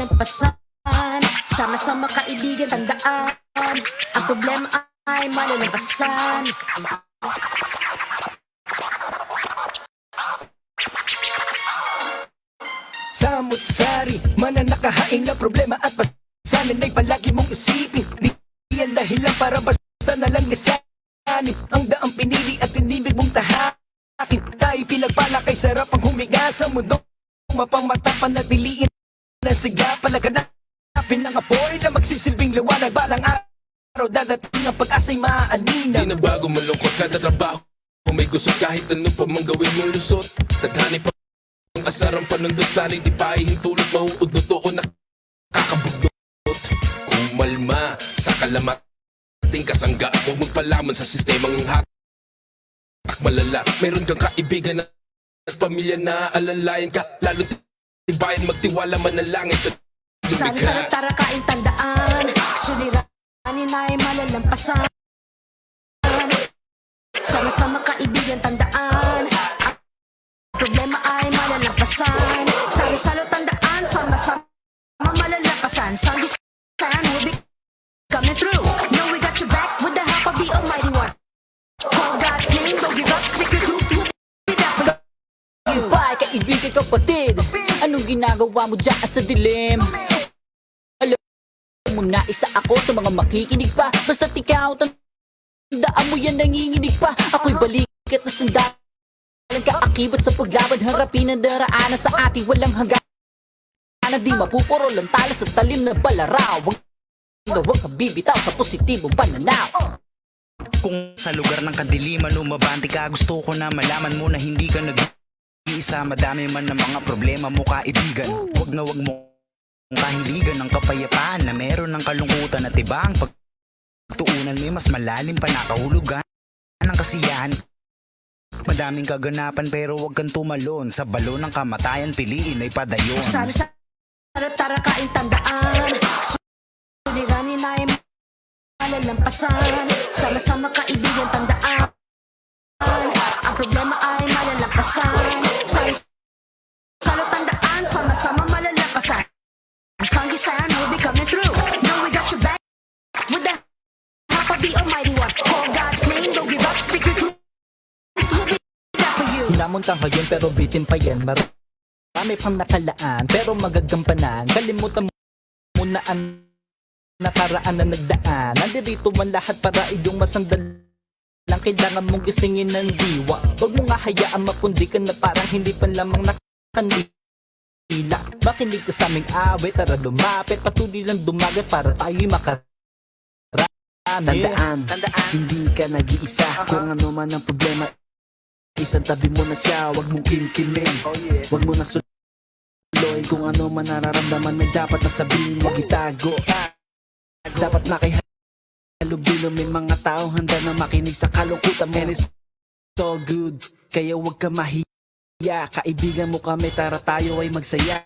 malalampasan. Sama-sama kaibigan, tandaan, ang problema ay malalampasan. Samut-sari, mananakahain na problema at pasanin ay palagi mong isipin. Di yan dahilan para basta na lang lisanin ang daang pinili at inibig mong tahakin. Tayo pinagpala kay sarap ang humiga sa mundo, mapang mata panatiliin na siga palaganapin ng apoy na magsisilbing liwanag. Balang araw dadating ang pag-asa'y maaaninag. Di na bago malungkot kada trabaho, kung may gusto kahit ano pa mang gawin mong lusot. Tadhani pa ang asarang panundot, lali di pa ihintulot, mauudot o nakakabugdot. Kumalma sa kalamat ating kasangga, huwag magpalaman sa sistemang hatak malala. Meron kang kaibigan at pamilya na alalayan ka, lalo tibayan magtiwala manalangin sa Sana lumikha. tarakain, tandaan, suliranin ay malalampasan. Sama-sama kaibigan, tandaan, ang problema ay malalampasan. Salo-salo, tandaan, sama-sama malalampasan. Sandy San will be coming through. Know we got your back with the help of the Almighty One. Call God's name, don't give up, stick your group, be there for you. Bye, kaibigan, kapatid. Anong ginagawa mo dyan sa dilim? Alam mo na isa ako sa mga makikinig pa. Basta't ikaw, tandaan mo yan, nanginginig pa. Ako'y balikat na sandalan kaakibat sa paglaban. Harapin ang daraanan sa ating walang hanggan. Na di mapupuro lang tala sa talim na balaraw. Huwag kang bibitaw sa positibong pananaw. Kung sa lugar ng kadiliman lumabanti ka, gusto ko na malaman mo na hindi ka nag-iisa. Madami man ang mga problema mo, kaibigan. Huwag na huwag mo kahiligan ng kapayapaan na meron ng kalungkutan at iba ang pagtuunan. May mas malalim pa na kahulugan ng kasiyahan. Madaming kaganapan pero huwag kang tumalon sa balon ng kamatayan, piliin ay padayon. Sana tarakain, tandaan, suliranin ay malalampasan. Sama-sama kaibigan, tandaan, ang problema ay malalampasan. Salo, tandaan, sama-sama malalampasan. Sandy San will be coming through. Know we got your back with the help of the Almighty One. Call God's name, don't give up, stick your truth, we'll be there for you. Hinamon ka ngayon pero bitin pa yan. Marami pang nakalaan pero magagampanan. Kalimutan mo na ang nakaraan na nagdaan. Nandirito man lahat para iyong masandal lang. Kailangan mong gisingin ng diwa. Huwag mo nga hayaan mapundi ka na parang hindi pa lamang nakakandila. Makinig ka sa aming awit, tara lumapit, patuloy lang dumagat para tayo'y makarami. Tandaan, hindi ka nag-iisa. Kung ano man ang problema, isang tabi mo na siya. Huwag mong kimkimin, huwag mo na suloy. Kung ano man nararamdaman na dapat na sabihin, huwag itago. Dapat makihalubilo. May mga tao handa na makinig sa kalungkutan mo. And it's all good, kaya huwag ka mahiya. Kaibigan mo kami, tara tayo ay magsaya.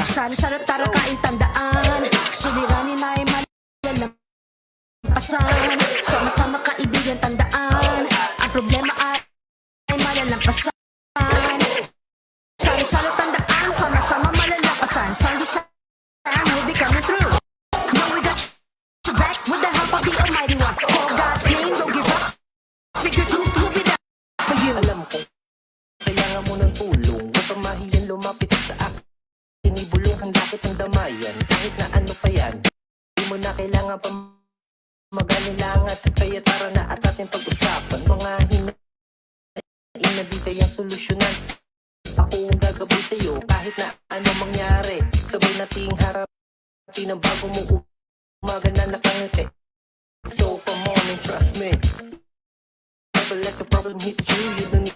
Salo-salo, tarakain, tandaan, suliranin ay malalampasan. Sama-sama kaibigan, tandaan, ang problema ay malalampasan. Salo-salo, tandaan, sama-sama malalampasan. Sandy San will be coming through. Know we got your back with the help of the Almighty One. Call God's name, don't give up, speak your truth, we'll be there for you. Alam ko, kailangan mo ng tulong. Huwag kang mahiyan, lumapit sa akin. Inibulong, handa kitang damayan. Kahit na ano pa yan, di mo na kailangan pa mag-alilangat. Kaya tara na at ating pag-usapan. Mga inabitay ang solusyonan. Ako ang gagabay sa'yo kahit na ano mangyari. Sabay nating harapin ang bago mong umaga na nakangiti. So come on and trust me. Never let the problem hit you. You don't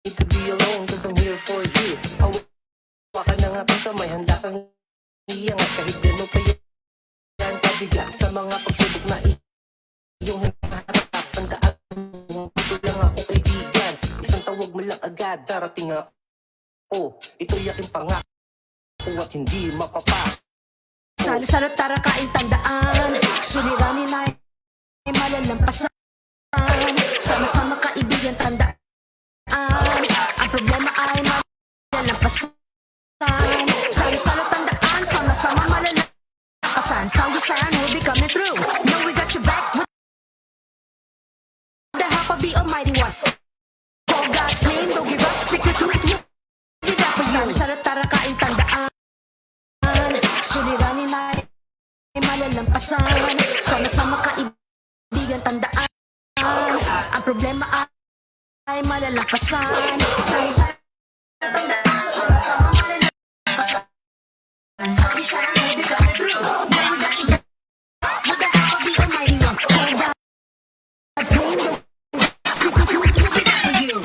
need to be alone, cause I'm here for you. Hawakan ng aking kamay, handa kang iyang at kahit gano'n pa yan kabigat sa mga pagsubok na iyong harap. Tandaan mo, ito lang ako kaibigan. Isang tawag mo lang agad, darating ako. Ito'y aking pangako at hindi mapapasok. Salo-salo, tarakain, tandaan, suliranin ay malalampasan. Sama-sama kaibigan, tandaan, ang problema ay malalampasan. Salo-salo, tandaan, sama-sama lampasan. Sama-sama kaibigan, tandaan. Ang problema ay malalampasan. Sama-sama tandaan, sama-sama malalampasan. Sabi sa akin, baby, come through. Now that you got the almighty one. Hold on. Dream the for you.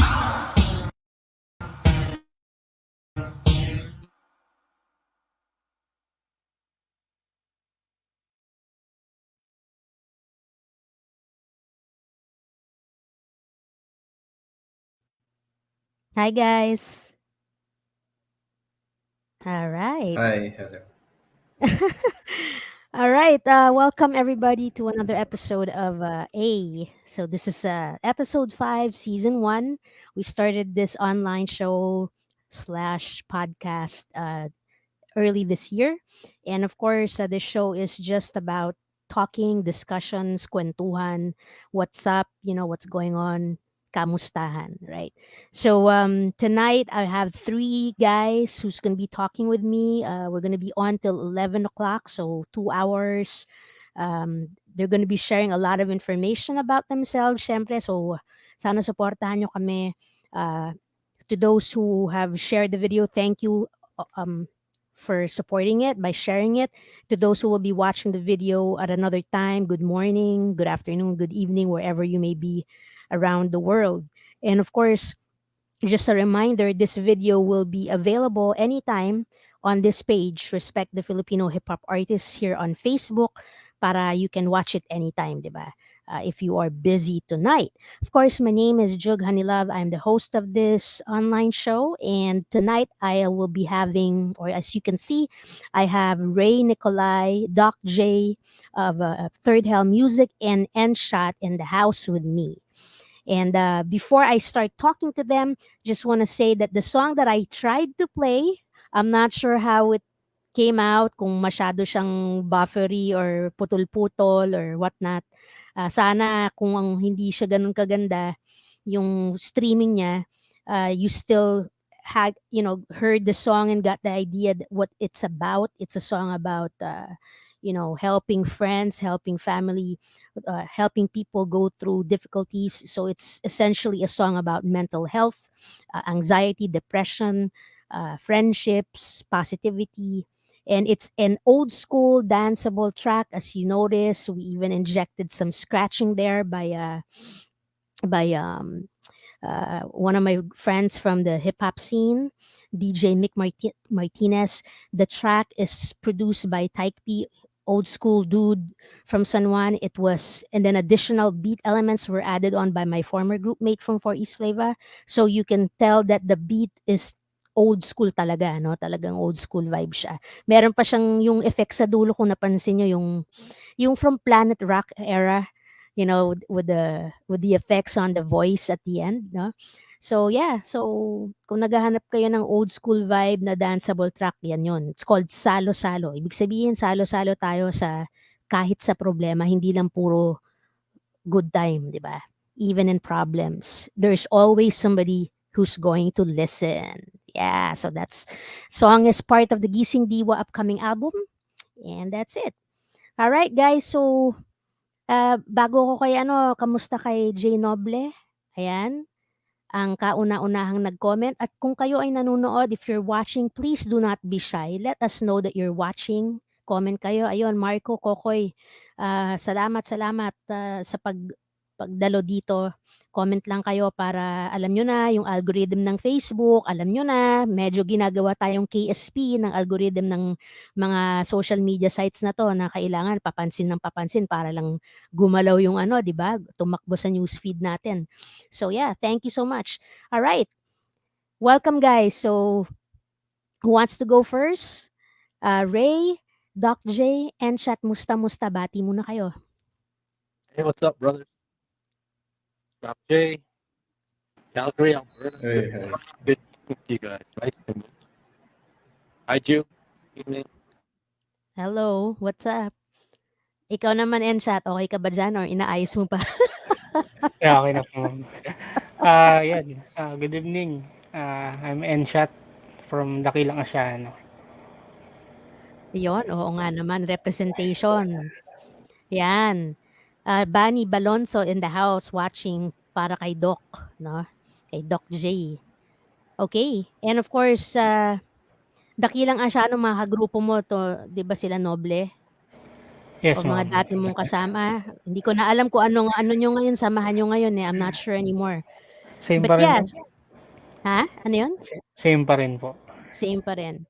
Hi guys. All right. Hi, Heather. All right. Welcome everybody to another episode of A. So this is episode 5, season 1. We started this online show slash podcast early this year. And of course, this show is just about talking, discussions, kwentuhan, what's up, what's going on, kamustahan, right? So tonight I have 3 guys who's going to be talking with me. We're going to be on till 11 o'clock, so 2 hours. They're going to be sharing a lot of information about themselves, syempre. So sana supportahan nyo kami. To those who have shared the video, thank you for supporting it by sharing it. To those who will be watching the video at another time, good morning, good afternoon, good evening, wherever you may be around the world. And of course, just a reminder, this video will be available anytime on this page, Respect the Filipino Hip Hop Artists, here on Facebook, para you can watch it anytime, diba? If you are busy tonight. Of course, my name is Jug Hanilove. I'm the host of this online show. And tonight I will be having, or as you can see, I have Ray Nicolai, Doc J of Third Hell Music, and Enshot in the house with me. And before I start talking to them, just want to say that the song that I tried to play, I'm not sure how it came out, kung masyado siyang buffery or putol-putol or whatnot. Sana kung hindi siya ganun kaganda, yung streaming niya, you still had, heard the song and got the idea that what it's about. It's a song about, helping friends, helping family, helping people go through difficulties. So it's essentially a song about mental health, anxiety, depression, friendships, positivity. And it's an old school danceable track. As you notice, we even injected some scratching there by one of my friends from the hip hop scene, DJ Mick Martinez. The track is produced by Tyke P, old school dude from San Juan. It was, and then additional beat elements were added on by my former group mate from For East Flava. So you can tell that the beat is old school talaga, no? Talagang old school vibe siya. Meron pa siyang yung effects sa dulo, kung napansin nyo, yung from Planet Rock era, with the effects on the voice at the end, no? So yeah, so kung naghahanap kayo ng old school vibe na danceable track, yan yun. It's called Salo-Salo. Ibig sabihin, salo-salo tayo sa kahit sa problema, hindi lang puro good time, di ba? Even in problems, there's always somebody who's going to listen. Yeah, so that's song is part of the Gising Diwa upcoming album. And that's it. All right, guys. So, bago ko kamusta kay J Noble? Ayan, ang kauna-unahang nag-comment. At kung kayo ay nanonood, if you're watching, please do not be shy. Let us know that you're watching. Comment kayo. Ayun, Marco, Kokoy, salamat sa pagdalo dito. Comment lang kayo para alam nyo na yung algorithm ng Facebook, alam nyo na, medyo ginagawa tayong KSP ng algorithm ng mga social media sites na to, na kailangan papansin ng papansin para lang gumalaw yung di ba? Tumakbo sa newsfeed natin. So yeah, thank you so much. All right. Welcome guys. So who wants to go first? Ray, Doc J, and Chat, musta bati muna kayo. Hey, what's up, brothers? Doc J, Calgary, Alberta. Hey, hey. Good to meet you guys. Nice to meet you. Hi, Ju. Evening. Hello, what's up? Ikaw naman, Enshat, okay ka ba dyan or inaayos mo pa? Yeah, okay na po. Yan. Good evening. I'm Enshot from Dakilang Asyano. Yun, oo nga naman, representation. Yan. Bani Balonso in the house watching para kay Doc, no? Kay Doc J. Okay. And of course, dakilang asyano mga kagrupo mo to, 'di ba sila Noble? O Yes, mga ma'am. dati mong kasama? Hindi ko na alam kung ano niyo ngayon, samahan niyo ngayon eh. I'm not sure anymore. Same But pa rin po. yes, ha? Ano 'yun? Same pa rin po. Same pa rin.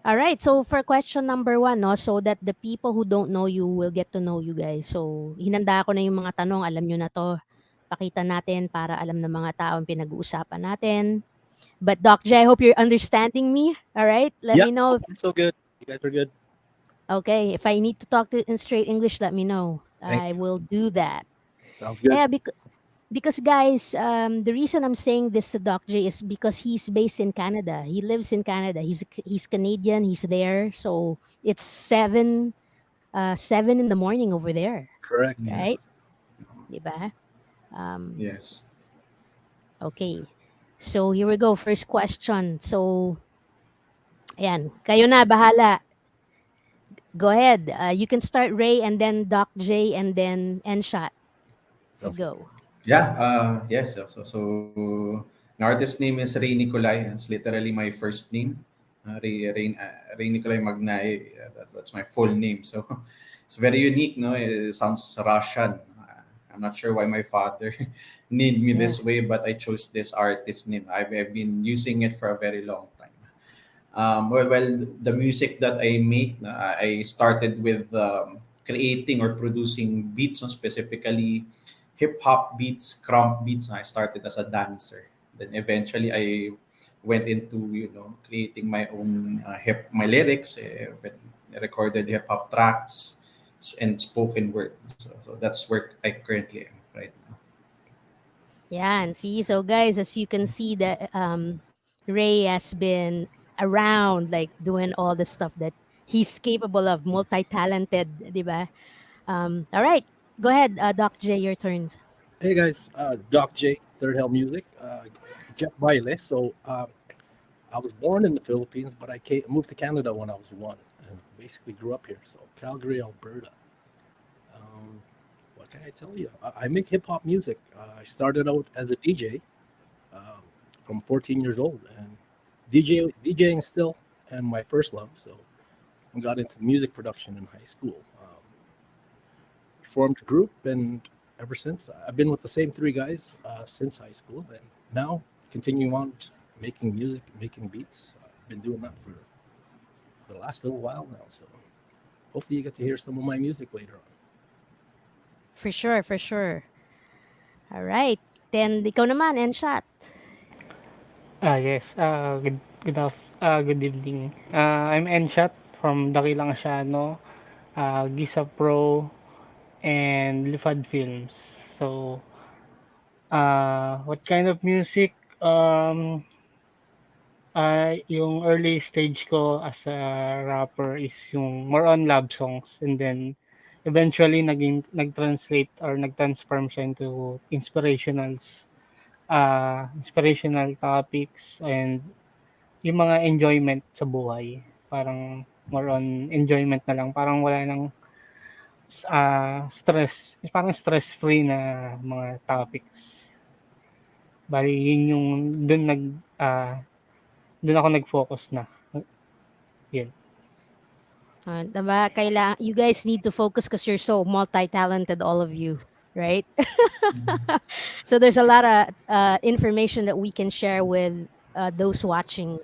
All right. So for question number 1, no, so that the people who don't know you will get to know you guys. So hinanda ko na yung mga tanong, alam niyo na 'to. Pakita natin para alam ng mga tao ang pinag-uusapan natin. But Doc J, I hope you're understanding me. All right? Let Yeah, me know. so good. You guys are good. Okay, if I need to talk to in straight English, let me know. Thank I will do that. Sounds good. Yeah, because guys, the reason I'm saying this to Doc J is because he's based in Canada. He lives in Canada. He's Canadian. He's there. So it's 7 in the morning over there, Correct. right? Diba? Yes. Okay. So here we go. First question. So, ayan. Kayo na, bahala. Go ahead. You can start Ray and then Doc J and then Enshot. Sounds Go. Yeah. Yes. So my artist name is Ray Nicolay. It's literally my first name. Ray Nicolay Magnay. That's my full name. So it's very unique. No, it sounds Russian. I'm not sure why my father named me this way, but I chose this artist name. I've been using it for a very long time. Well, the music that I make, I started with creating or producing beats, no, specifically hip hop beats, crump beats. I started as a dancer. Then eventually I went into creating my own my lyrics, when I recorded hip hop tracks and spoken word. So that's where I currently am right now. Yeah, and see, so guys, as you can see that Ray has been around, like doing all the stuff that he's capable of, multi-talented, di ba? All right, go ahead, Doc J, your turns. Hey guys, Doc J, Third Hell Music, Jeff Baile. So I was born in the Philippines, but I moved to Canada when I was 1, and basically grew up here. So Calgary, Alberta. What can I tell you? I make hip hop music. I started out as a DJ from 14 years old, and DJing still and my first love. So I got into music production in high school. Formed a group, and ever since I've been with the same 3 guys since high school, and now continuing on just making music, making beats. I've been doing that for the last little while now. So hopefully you get to hear some of my music later on. For sure, for sure. All right, then ikaw naman, Enshot. Yes. Good evening. I'm Enshot from Dakilang Asyano, Gisa Pro, and Lifad Films. So, what kind of music? Yung early stage ko as a rapper is yung more on love songs, and then eventually nag-translate or nag-transform siya into inspirational topics and yung mga enjoyment sa buhay. Parang more on enjoyment na lang. Parang wala nang stress. Parang stress-free na mga topics. Bali, yun yung doon ako nag-focus na. Yun. Diba? You guys need to focus because you're so multi-talented, all of you, right? So there's a lot of information that we can share with those watching.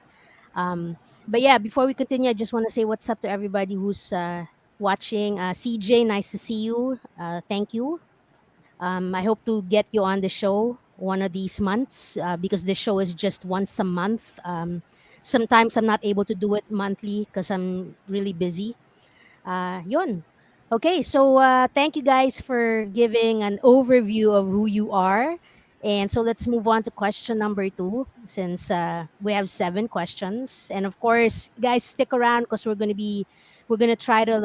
But yeah, before we continue, I just want to say what's up to everybody who's watching. CJ, nice to see you. Thank you. I hope to get you on the show one of these months because this show is just once a month. Sometimes I'm not able to do it monthly because I'm really busy. Yun. Okay, so thank you guys for giving an overview of who you are. And so let's move on to question number 2 since we have 7 questions. And of course, guys, stick around because we're gonna try to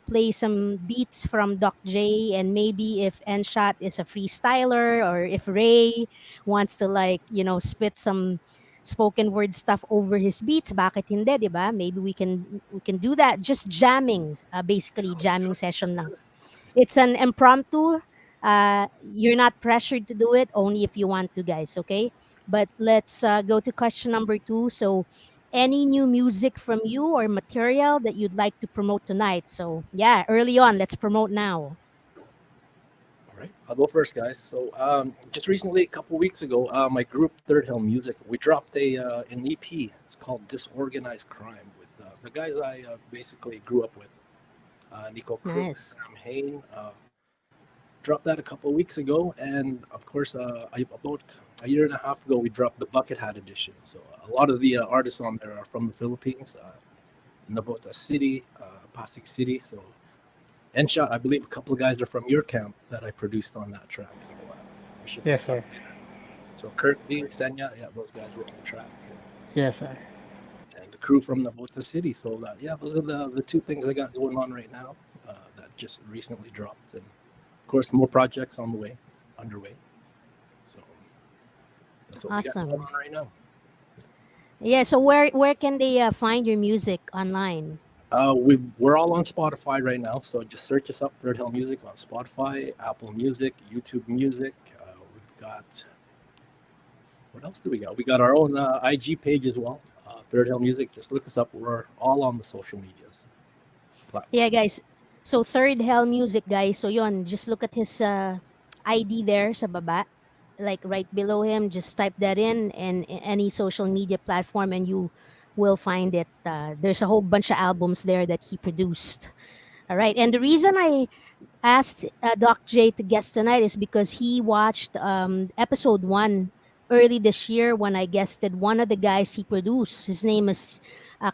play some beats from Doc J, and maybe if Enshot is a freestyler or if Ray wants to spit some spoken word stuff over his beats, bakit hindi, di ba? Maybe we can do that. Just jamming, basically jamming session lang. It's an impromptu. You're not pressured to do it, only if you want to, guys. Okay. But let's go to question number 2. So, any new music from you or material that you'd like to promote tonight? So, yeah, early on, let's promote now. All right, I'll go first, guys. So, just recently, a couple weeks ago, my group Third Hill Music, we dropped an EP. It's called Disorganized Crime with the guys I basically grew up with, Nico Crooks, Nice. Sam Hain. Dropped that a couple weeks ago, and of course, about a year and a half ago, we dropped the Bucket Hat edition. So, a lot of the artists on there are from the Philippines, Nabota City, Pasig City. So, Enshot, I believe a couple of guys are from your camp that I produced on that track. So, we should- Yes, sir. So Kurt B, Stenya, yeah, those guys were on the track. Yes, sir. And the crew from Nabota City. So yeah, those are the two things I got going on right now that just recently dropped. And of course, more projects on the way, underway. So that's what we got Awesome. going on right now. Yeah. So, where can they find your music online? We're all on Spotify right now, so just search us up, Third Hill Music, on Spotify, Apple Music, YouTube Music. We've got, what else do we got? We got our own IG page as well, Third Hill Music. Just look us up. We're all on the social medias. Yeah, guys. So, Third Hell Music, guys. So, yon, just look at his ID there sa baba. Like right below him, just type that in and any social media platform and you will find it. There's a whole bunch of albums there that he produced. All right. And the reason I asked Doc J to guest tonight is because he watched episode 1 early this year when I guested one of the guys he produced. His name is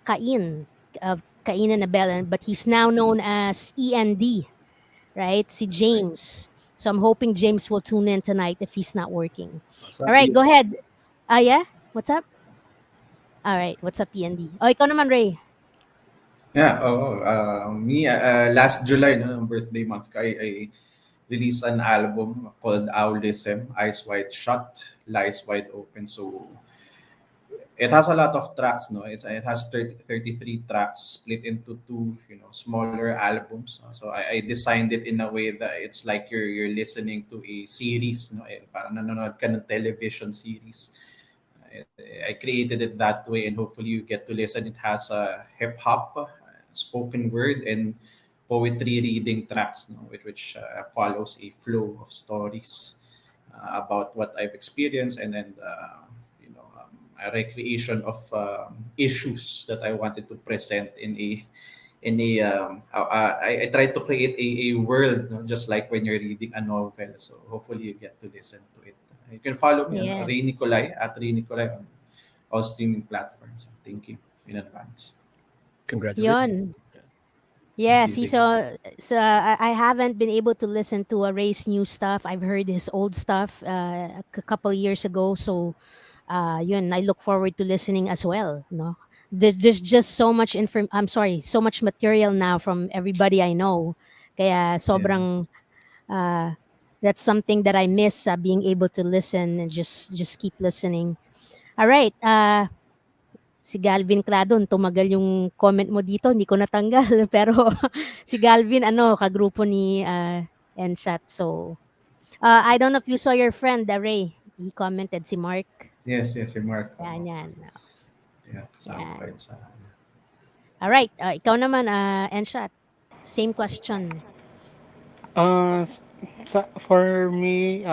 Cain, of Cain and Abel, but he's now known as END, right? Si James. So I'm hoping James will tune in tonight if he's not working. All right, go ahead. Yeah? What's up? All right, what's up, END? Oh, ikaw naman, Ray. Yeah, me, last July, no, birthday month, I released an album called Owlism, Eyes Wide Shut, Lies Wide Open. So it has a lot of tracks, no? It has 33 tracks split into two, smaller albums. So I designed it in a way that it's like you're listening to a series, no? Parang nanonood ka ng television series. I created it that way, and hopefully you get to listen. It has a hip hop, spoken word, and poetry reading tracks, no, which follows a flow of stories about what I've experienced, and then a recreation of issues that I wanted to present I tried to create a world, no, just like when you're reading a novel. So hopefully you get to listen to it. You can follow me, Yeah. Ray Nicolay, at Ray Nicolay on all streaming platforms. Thank you in advance. Congratulations. Yon. Yeah, Thank you, see, thank you. so I haven't been able to listen to Ray's new stuff. I've heard his old stuff a couple years ago. So, yun, I look forward to listening as well. No, there's just so much I'm sorry, so much material now from everybody I know. Kaya Yeah. sobrang that's something that I miss, being able to listen and just keep listening. All right. Si Galvin Cladon, tumagal yung comment mo dito, hindi ko natanggal. Pero si Galvin, kagrupo ni Ensat. So, I don't know if you saw your friend, Ray. He commented, si Mark. Yes, si Mark. Yan, yan. Yeah, kasama ko Yan. yun sa Alright, ikaw naman, Ensat. Same question. For me,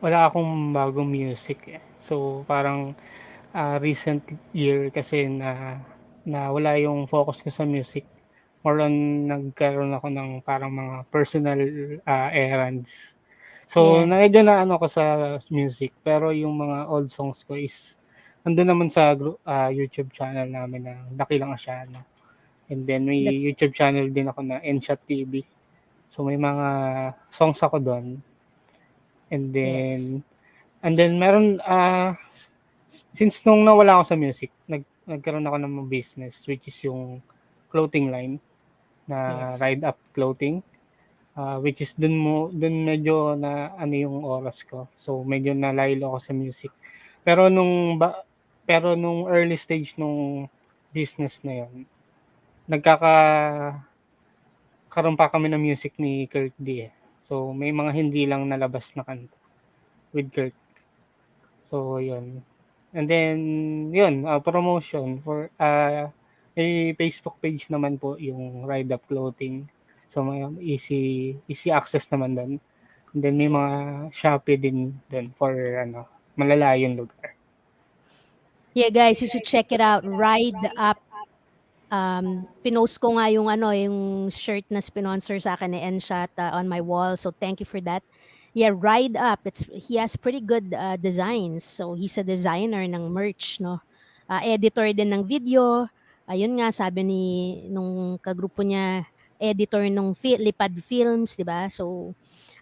wala akong bagong music eh. So, parang recent year kasi na wala yung focus ko sa music. More on nagkaroon ako ng parang mga personal errands. So, Yeah. medyo na ano ko sa music. Pero yung mga old songs ko is nandun naman sa YouTube channel namin na Dakilang Asyano. And then may YouTube channel din ako na Enshot TV. So may mga songs ako doon. And then meron since nung nawala ako sa music, nagkaroon ako ng business which is yung clothing line na Ride Up Clothing. Which is dun medyo na ano yung oras ko. So medyo nalaylo ako sa music. Pero nung early stage nung business na yon, nagkaroon pa kami ng music ni Kirk D. So may mga hindi lang nalabas na kanta with Kirk. So yun. And then yun, promotion for may Facebook page naman po yung Ride Up Clothing. So may easy access naman doon. And then may mga Shopee din doon for malalayong lugar. Yeah, guys, you should check it out. Ride Up. Pinost ko nga yung yung shirt na sponsor sa akin ni Enshot on my wall. So thank you for that. Yeah, Ride Up. He has pretty good designs. So he's a designer ng merch, no? Editor din ng video. Ayun nga sabi nung kagrupo niya, editor ng Lipad Films, 'di ba? So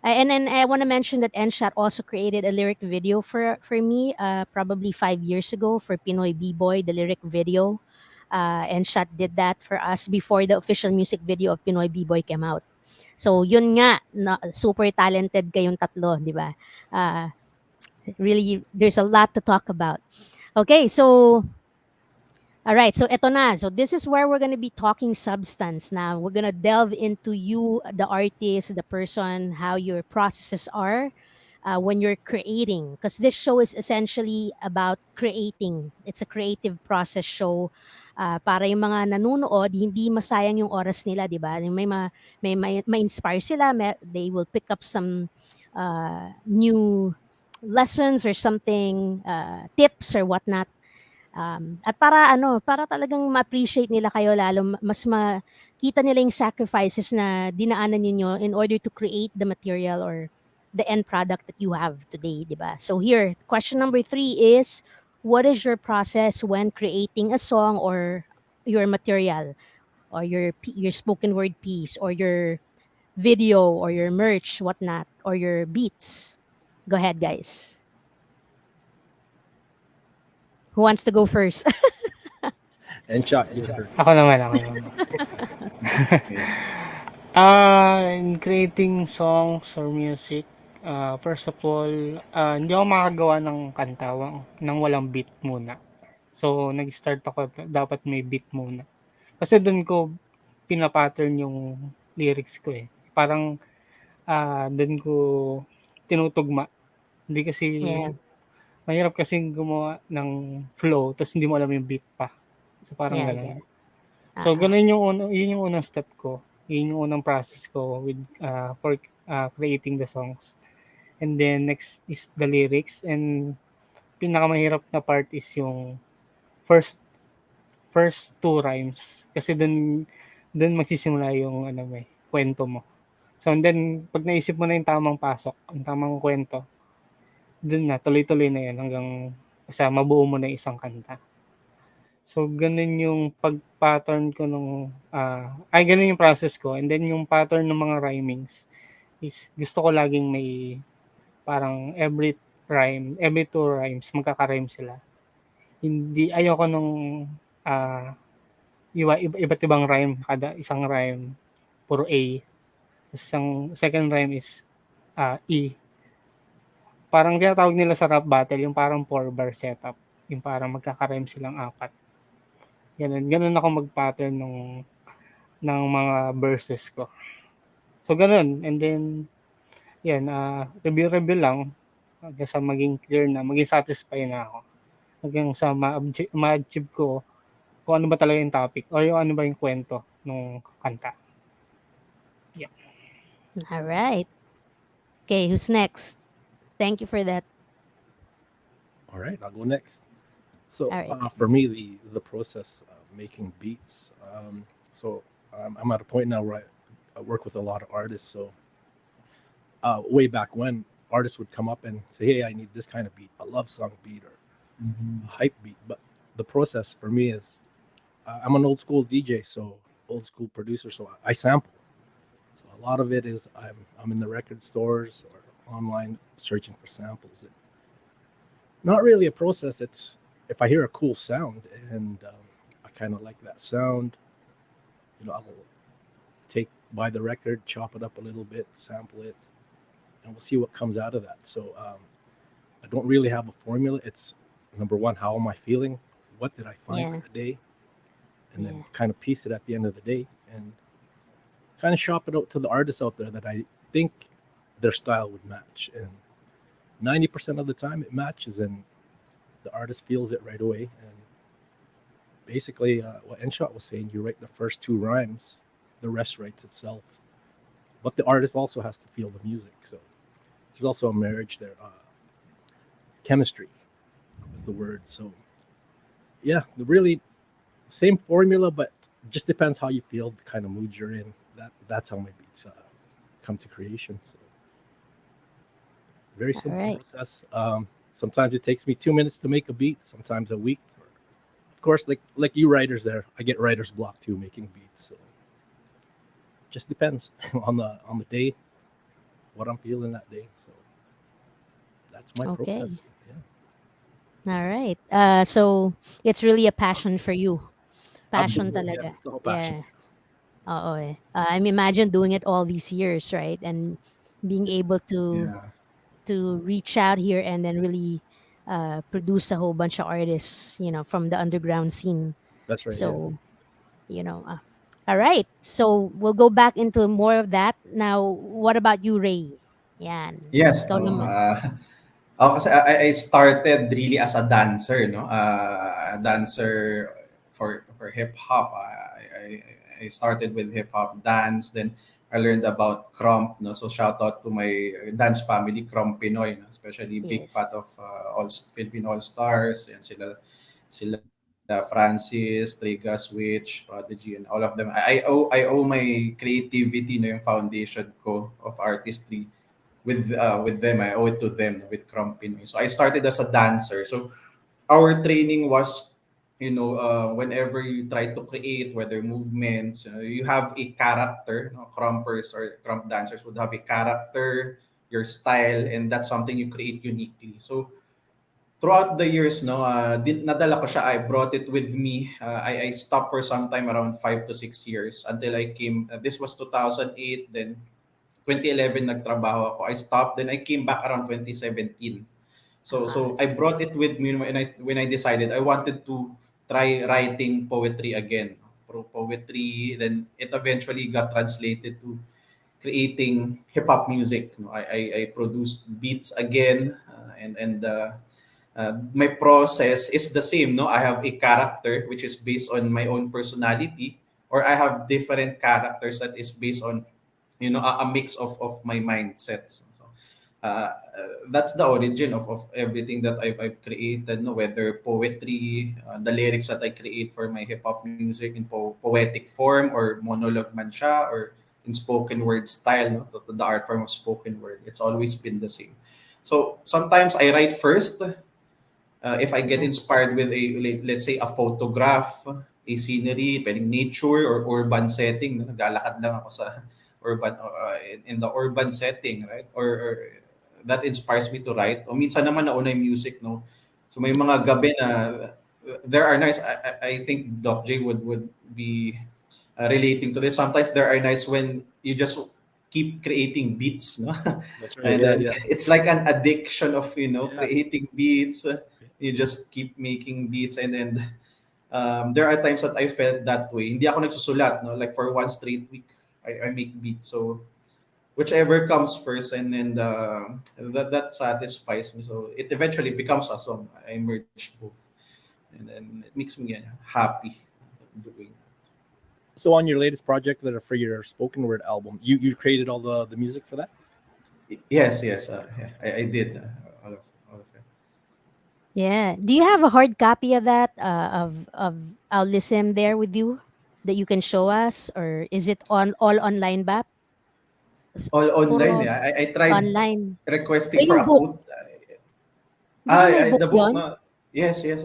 and then I want to mention that Enshot also created a lyric video for me probably 5 years ago for Pinoy B-Boy, the lyric video. Enshot did that for us before the official music video of Pinoy B-Boy came out. So yun nga, super talented kayong tatlo, di ba? Really, there's a lot to talk about. Okay, so all right, so eto na. So this is where we're gonna be talking substance now. We're gonna delve into you, the artist, the person, how your processes are when you're creating. Because this show is essentially about creating. It's a creative process show. Para yung mga nanonood, hindi masayang yung oras nila, di ba? May inspire sila, they will pick up some new lessons or something, tips or whatnot. At para talagang ma-appreciate nila kayo lalo, mas makita nila yung sacrifices na dinaanan niyo in order to create the material or the end product that you have today, di ba? So here, question number 3 is, what is your process when creating a song or your material or your spoken word piece or your video or your merch, whatnot, or your beats? Go ahead, guys. Who wants to go first? Enshot, you heard. Ako naman. In creating songs or music, first of all, hindi ako makagawa ng kanta nang walang beat muna. So, nag-start ako, dapat may beat muna. Kasi doon ko pinapattern yung lyrics ko eh. Parang doon ko tinutugma. Hindi kasi, mahirap kasing gumawa ng flow, tapos hindi mo alam yung beat pa. So, parang gano'n. So, gano'n yun yung unang step ko. Yun yung unang process ko with for creating the songs. And then next is the lyrics, and pinakamahirap na part is yung first 2 rhymes kasi dun magsisimula yung kwento mo. So and then pag naisip mo na yung tamang pasok, yung tamang kwento, dun na tuloy-tuloy na yan hanggang sa mabuo mo na isang kanta. So ganun yung pag-pattern ko ganun yung process ko. And then yung pattern ng mga rhymings is gusto ko laging may parang every 2 rhymes magkaka-rhyme sila. Hindi ayoko nung iba't ibang rhyme, kada isang rhyme puro A. Isang second rhyme is E. Parang tinatawag nila sa rap battle yung parang 4-bar setup. Yung parang magkaka-rhyme silang 4. Ganun ako mag-pattern ng mga verses ko. So ganun, and then yan, review lang hanggang sa maging clear na, maging satisfied na ako. Hanggang sa ma-achieve ko kung ano ba talaga yung topic or yung ano ba yung kwento ng kanta. Yeah. All right. Okay, who's next? Thank you for that. All right, I'll go next. So All right. for me, the process of making beats. I'm at a point now where I work with a lot of artists. So way back when, artists would come up and say, "Hey, I need this kind of beat, a love song beat or a hype beat." But the process for me is, I'm an old school DJ, so old school producer. So I sample. So a lot of it is I'm in the record stores or online searching for samples. Not really a process. It's if I hear a cool sound and I kind of like that sound, I'll buy the record, chop it up a little bit, sample it, and we'll see what comes out of that. So I don't really have a formula. It's number one, how am I feeling? What did I find in the day? And then kind of piece it at the end of the day and kind of shop it out to the artists out there that I think their style would match. And 90% of the time it matches, and the artist feels it right away. And basically, what Enshot was saying, you write the first two rhymes, the rest writes itself. But the artist also has to feel the music. So there's also a marriage there. Chemistry is the word. So yeah, the really same formula, but just depends how you feel, the kind of mood you're in. That's how my beats come to creation. So very simple right. process. Sometimes it takes me 2 minutes to make a beat, sometimes a week. Of course, like you writers there, I get writer's block too making beats. So just depends on the day, what I'm feeling that day. So that's my Okay. process. Yeah. All right. So it's really a passion for you. Passion Absolutely. talaga. Yes, it's all passion. Yeah. Oo eh. I mean, imagine doing it all these years, right? And being able Yeah. to reach out here and then really produce a whole bunch of artists, from the underground scene. That's right. Yeah. So, all right. So we'll go back into more of that. Now, what about you, Ray? Yan. Yes. Ikaw naman. Kasi I started really as a dancer, no? A dancer for hip hop. I started with hip hop dance, then I learned about Krump, no? So shout out to my dance family, Krump Pinoy, no? Especially big Yes. part of all Philippine All Stars, and sila Francis, Triga, Switch, Prodigy, and all of them. I owe my creativity, no, yung foundation ko of artistry with them. I owe it to them, with Krump Pinoy. So I started as a dancer. So our training was, whenever you try to create, whether movements, you have a character. Krumpers or Krump dancers would have a character, your style, and that's something you create uniquely. So throughout the years, nadala ko siya. I brought it with me. I stopped for some time, around 5 to 6 years, until I came. This was 2008. Then 2011 nagtrabaho ako. I stopped. Then I came back around 2017. So I brought it with me when I decided I wanted to try writing poetry again. Poetry. Then it eventually got translated to creating hip hop music. I produced beats again, and my process is the same. I have a character which is based on my own personality, or I have different characters that is based on a mix of my mindsets. So that's the origin of everything that I've created, no? Whether poetry, the lyrics that I create for my hip hop music in poetic form, or monologue man siya, or in spoken word style, no? The art form of spoken word, it's always been the same. So sometimes I write first. If I get inspired with let's say a photograph, a scenery, pwedeng nature or urban setting, no? Naglalakad lang ako sa urban, in the urban setting, right? Or that inspires me to write. O minsan naman nauna yung music, no? So may mga gabi na there are nights, I think Doc J would be relating to this. Sometimes there are nights when you just keep creating beats, no? That's right. And Yeah, then yeah. it's like an addiction of Yeah. creating beats. You just keep making beats, and then there are times that I felt that way. Hindi ako nagsusulat, no? Like for one straight week, I make beats. So whichever comes first, and then that satisfies me. So it eventually becomes a song. I merge both, and then it makes me happy doing. So on your latest project, that for your spoken word album, you created all the music for that? Yes. Yeah, I did all of it. Yeah. Do you have a hard copy of that of Aulism there with you that you can show us, or is it on all online ba? All online. Puro Yeah, I tried online. requesting Eh, for yung a book. quote. Di ba may The book book, yun? yes. There's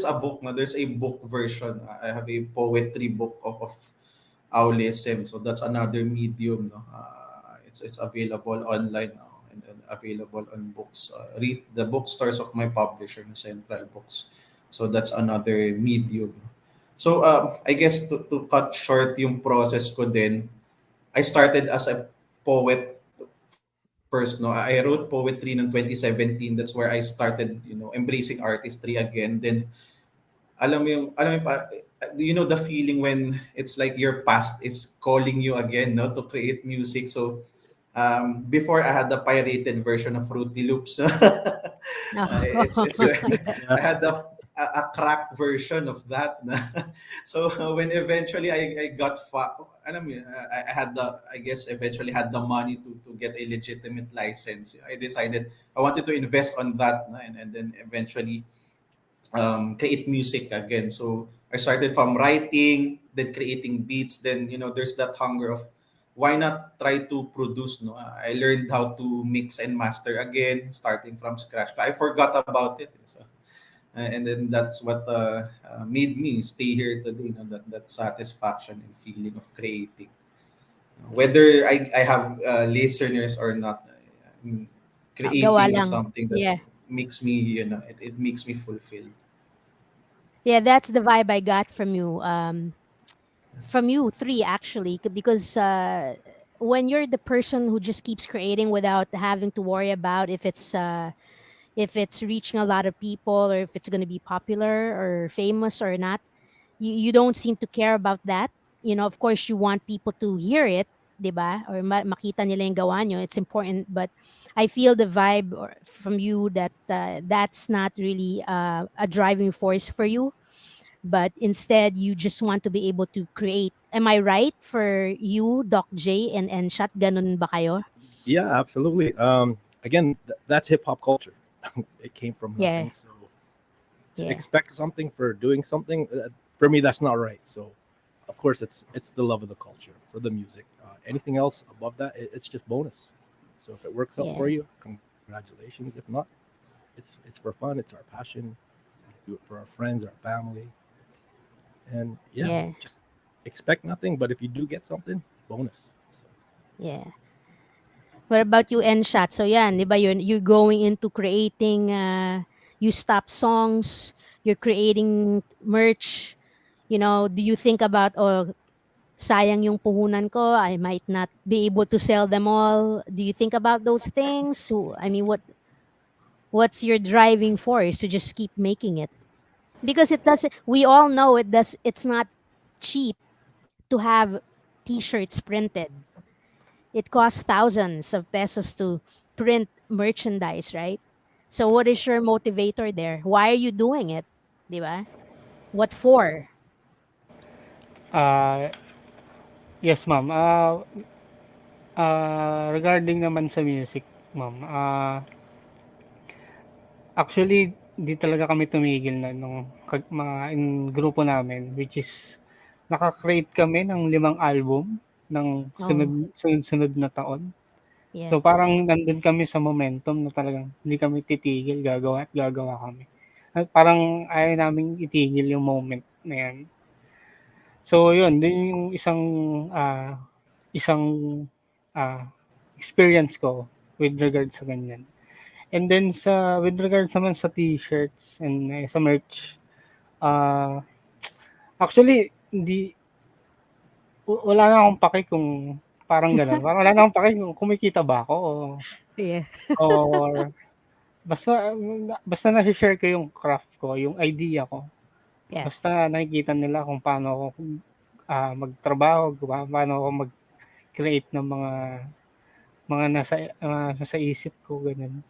a book, there's a book version. I have a poetry book of Aulism. So that's another medium, no? It's available online now, and available on books. Read the bookstores of my publisher, Central Books. So that's another medium. So I guess to cut short yung process ko din, I started as a poet first, no. I wrote poetry in 2017. That's where I started, embracing artistry again. Then alam mo yung you know the feeling when it's like your past is calling you again, no, to create music. So before I had the pirated version of Fruity Loops. No. It's Yeah. I had a cracked version of that. So when eventually I got alam mo yun, I had the, I guess eventually had the money to get a legitimate license. I decided I wanted to invest on that, no, and then eventually create music again. So I started from writing, then creating beats. Then there's that hunger of why not try to produce. No, I learned how to mix and master again, starting from scratch. I forgot about it. So, and then that's what made me stay here today. That satisfaction and feeling of creating, whether I have listeners or not. I mean, Gawa creating is lang. something that Yeah. makes me, it makes me fulfilled. Yeah, that's the vibe I got from you. From you three actually, because when you're the person who just keeps creating without having to worry about if it's reaching a lot of people or if it's going to be popular or famous or not, you don't seem to care about that. Of course you want people to hear it, 'di ba? Or makita nila yung gawa nyo. It's important, but I feel the vibe from you that that's not really a driving force for you, but instead you just want to be able to create. Am I right for you, Doc J and Shot? Ganun ba kayo? Yeah, absolutely. Again, that's hip hop culture. It came from Yeah. nothing. So to Yeah. expect something for doing something, for me, that's not right. So, of course, it's the love of the culture for the music. Anything else above that, it's just bonus. So if it works out for Yeah. you, congratulations. If not, it's for fun. It's our passion. We do it for our friends, our family, and yeah, Yeah. just expect nothing. But if you do get something, bonus. So, Yeah. What about you and Shot? So yan, 'di ba you're going into creating you stop songs, you're creating merch, do you think about, oh, sayang yung puhunan ko, I might not be able to sell them all. Do you think about those things? So, I mean, what's your driving force to just keep making it? Because it doesn't, we all know it's not cheap to have t-shirts printed. It costs thousands of pesos to print merchandise, right? So what is your motivator there? Why are you doing it? 'Di ba? What for? Ah, yes, ma'am. Regarding naman sa music, ma'am, actually, di talaga kami tumigil na nung mga grupo namin, which is naka-create kami ng 5 album ng Oh, sunod-sunod na taon. yeah. So parang nandun kami sa momentum na talagang hindi kami titigil, gagawa at gagawa kami. At parang ayaw naming itigil yung moment na yan. So yun, dun yung isang ah, experience ko with regards sa ganyan. And then with regards naman sa t-shirts and sa merch, ah actually hindi wala na akong pake kung parang gano'n. Parang wala na akong pake kung kumikita ba ako Yeah. or basta nashi-share ko yung craft ko, yung idea ko. Yeah. Basta nakikita nila kung paano ako magtrabaho, paano ako mag-create ng mga nasa isip ko, gano'n.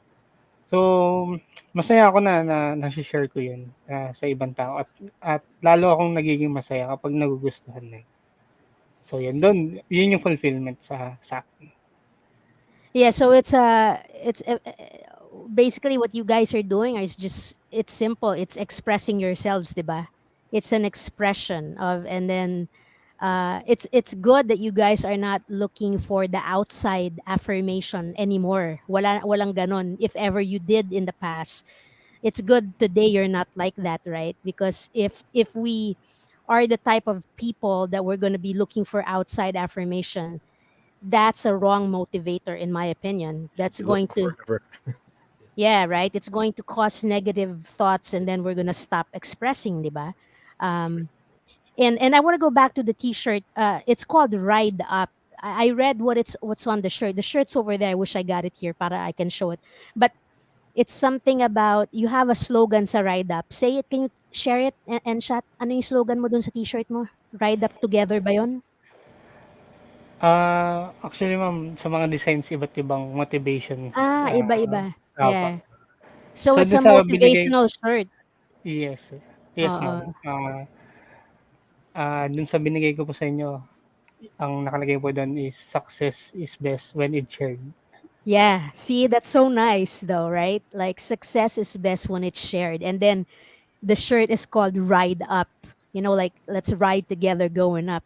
So, masaya ako na nashi-share ko 'yun, sa ibang tao at lalo akong nagiging masaya kapag nagugustuhan nila. So 'yun yung fulfillment sa akin. Yeah, so it's basically what you guys are doing is just, it's simple. It's expressing yourselves, 'di ba? It's an expression of, and then it's good that you guys are not looking for the outside affirmation anymore. Walang ganon. If ever you did in the past, it's good today you're not like that, right? Because if we are the type of people that we're going to be looking for outside affirmation, that's a wrong motivator in my opinion. That's you're going looking to, for it ever. yeah, right, it's going to cause negative thoughts and then we're going to stop expressing, diba? um and I want to go back to the t-shirt. It's called Ride Up. I read what's on the shirt. The shirt's over there. I wish I got it here para I can show it. But It's something about, you have a slogan sa Ride Up. Say it, can you share it and chat? Ano yung slogan mo dun sa t-shirt mo? Ride Up Together ba yun? Actually ma'am, sa mga designs iba't ibang motivations. Iba-iba. Opo. Yeah. So So it's dun a sa binigay, motivational shirt. yes. Yes ma'am. Oo. Dun sa binigay ko po sa inyo, ang nakalagay po doon is success is best when it's shared. Yeah. See, that's so nice though, right? Like success is best when it's shared. And then the shirt is called Ride Up. You know, like let's ride together going up.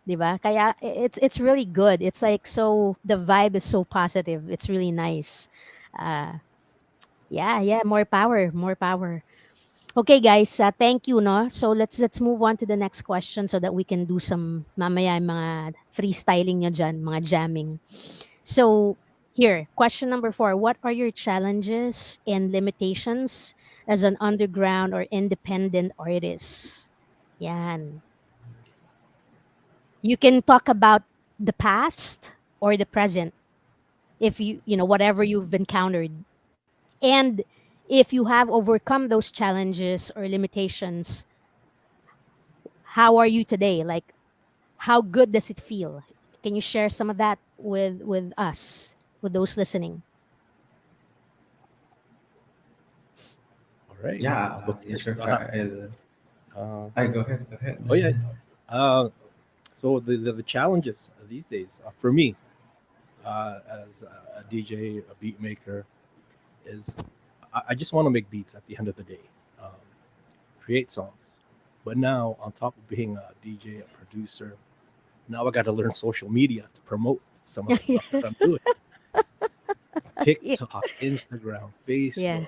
'Di ba? Kaya it's really good. It's like, so the vibe is so positive. It's really nice. Yeah, more power, more power. Okay, guys, thank you, no. So let's move on to the next question so that we can do some mamaya yung mga freestyling nyo dyan, mga jamming. So here, question number 4. What are your challenges and limitations as an underground or independent artist? Yan. You can talk about the past or the present, if you know, whatever you've encountered. And if you have overcome those challenges or limitations, how are you today? Like, how good does it feel? Can you share some of that with us, with those listening? All right. Yeah, But yeah, first, sure. uh, Go ahead. Go ahead. oh yeah. So the challenges these days for me, as a DJ, a beat maker, is I just want to make beats at the end of the day, create songs. But now, on top of being a DJ, a producer, now I got to learn social media to promote some of the stuff that I'm doing. TikTok, Instagram, Facebook, Yeah.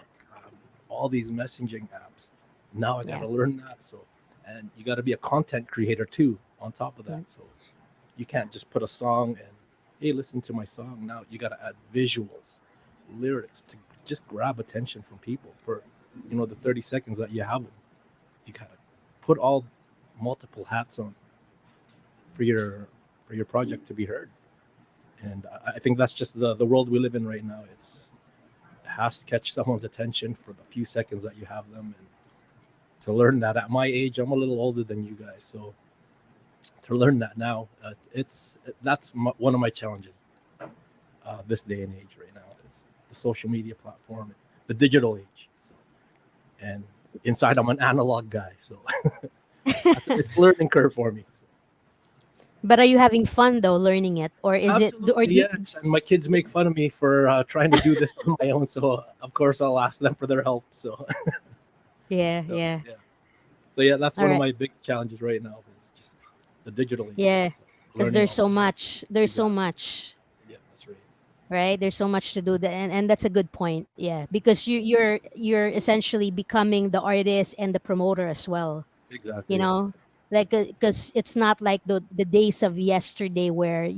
all these messaging apps. Now I got to Yeah. learn that. So, and you got to be a content creator too. On top of that, so you can't just put a song and hey, listen to my song. Now you got to add visuals, lyrics to just grab attention from people for the 30 seconds that you have them. You got to put all multiple hats on for your project to be heard. And I think that's just the world we live in right now. It has to catch someone's attention for the few seconds that you have them. And to learn that at my age, I'm a little older than you guys, so to learn that now, that's one of my challenges this day and age right now. Is the social media platform, the digital age. So, and inside, I'm an analog guy, so it's a learning curve for me. But are you having fun though learning it, or is Absolutely, it, or yes. And my kids make fun of me for trying to do this on my own, so of course I'll ask them for their help. So, yeah, so, yeah, So yeah, that's All one of right. my big challenges right now. Is just the digital age. Yeah, So, because learning there's all so this. much. There's so Exactly. much. Yeah, that's right. Right, there's so much to do, and that's a good point. Yeah, because you're essentially becoming the artist and the promoter as well, you Exactly. Yeah. know, like, because it's not like the days of yesterday where,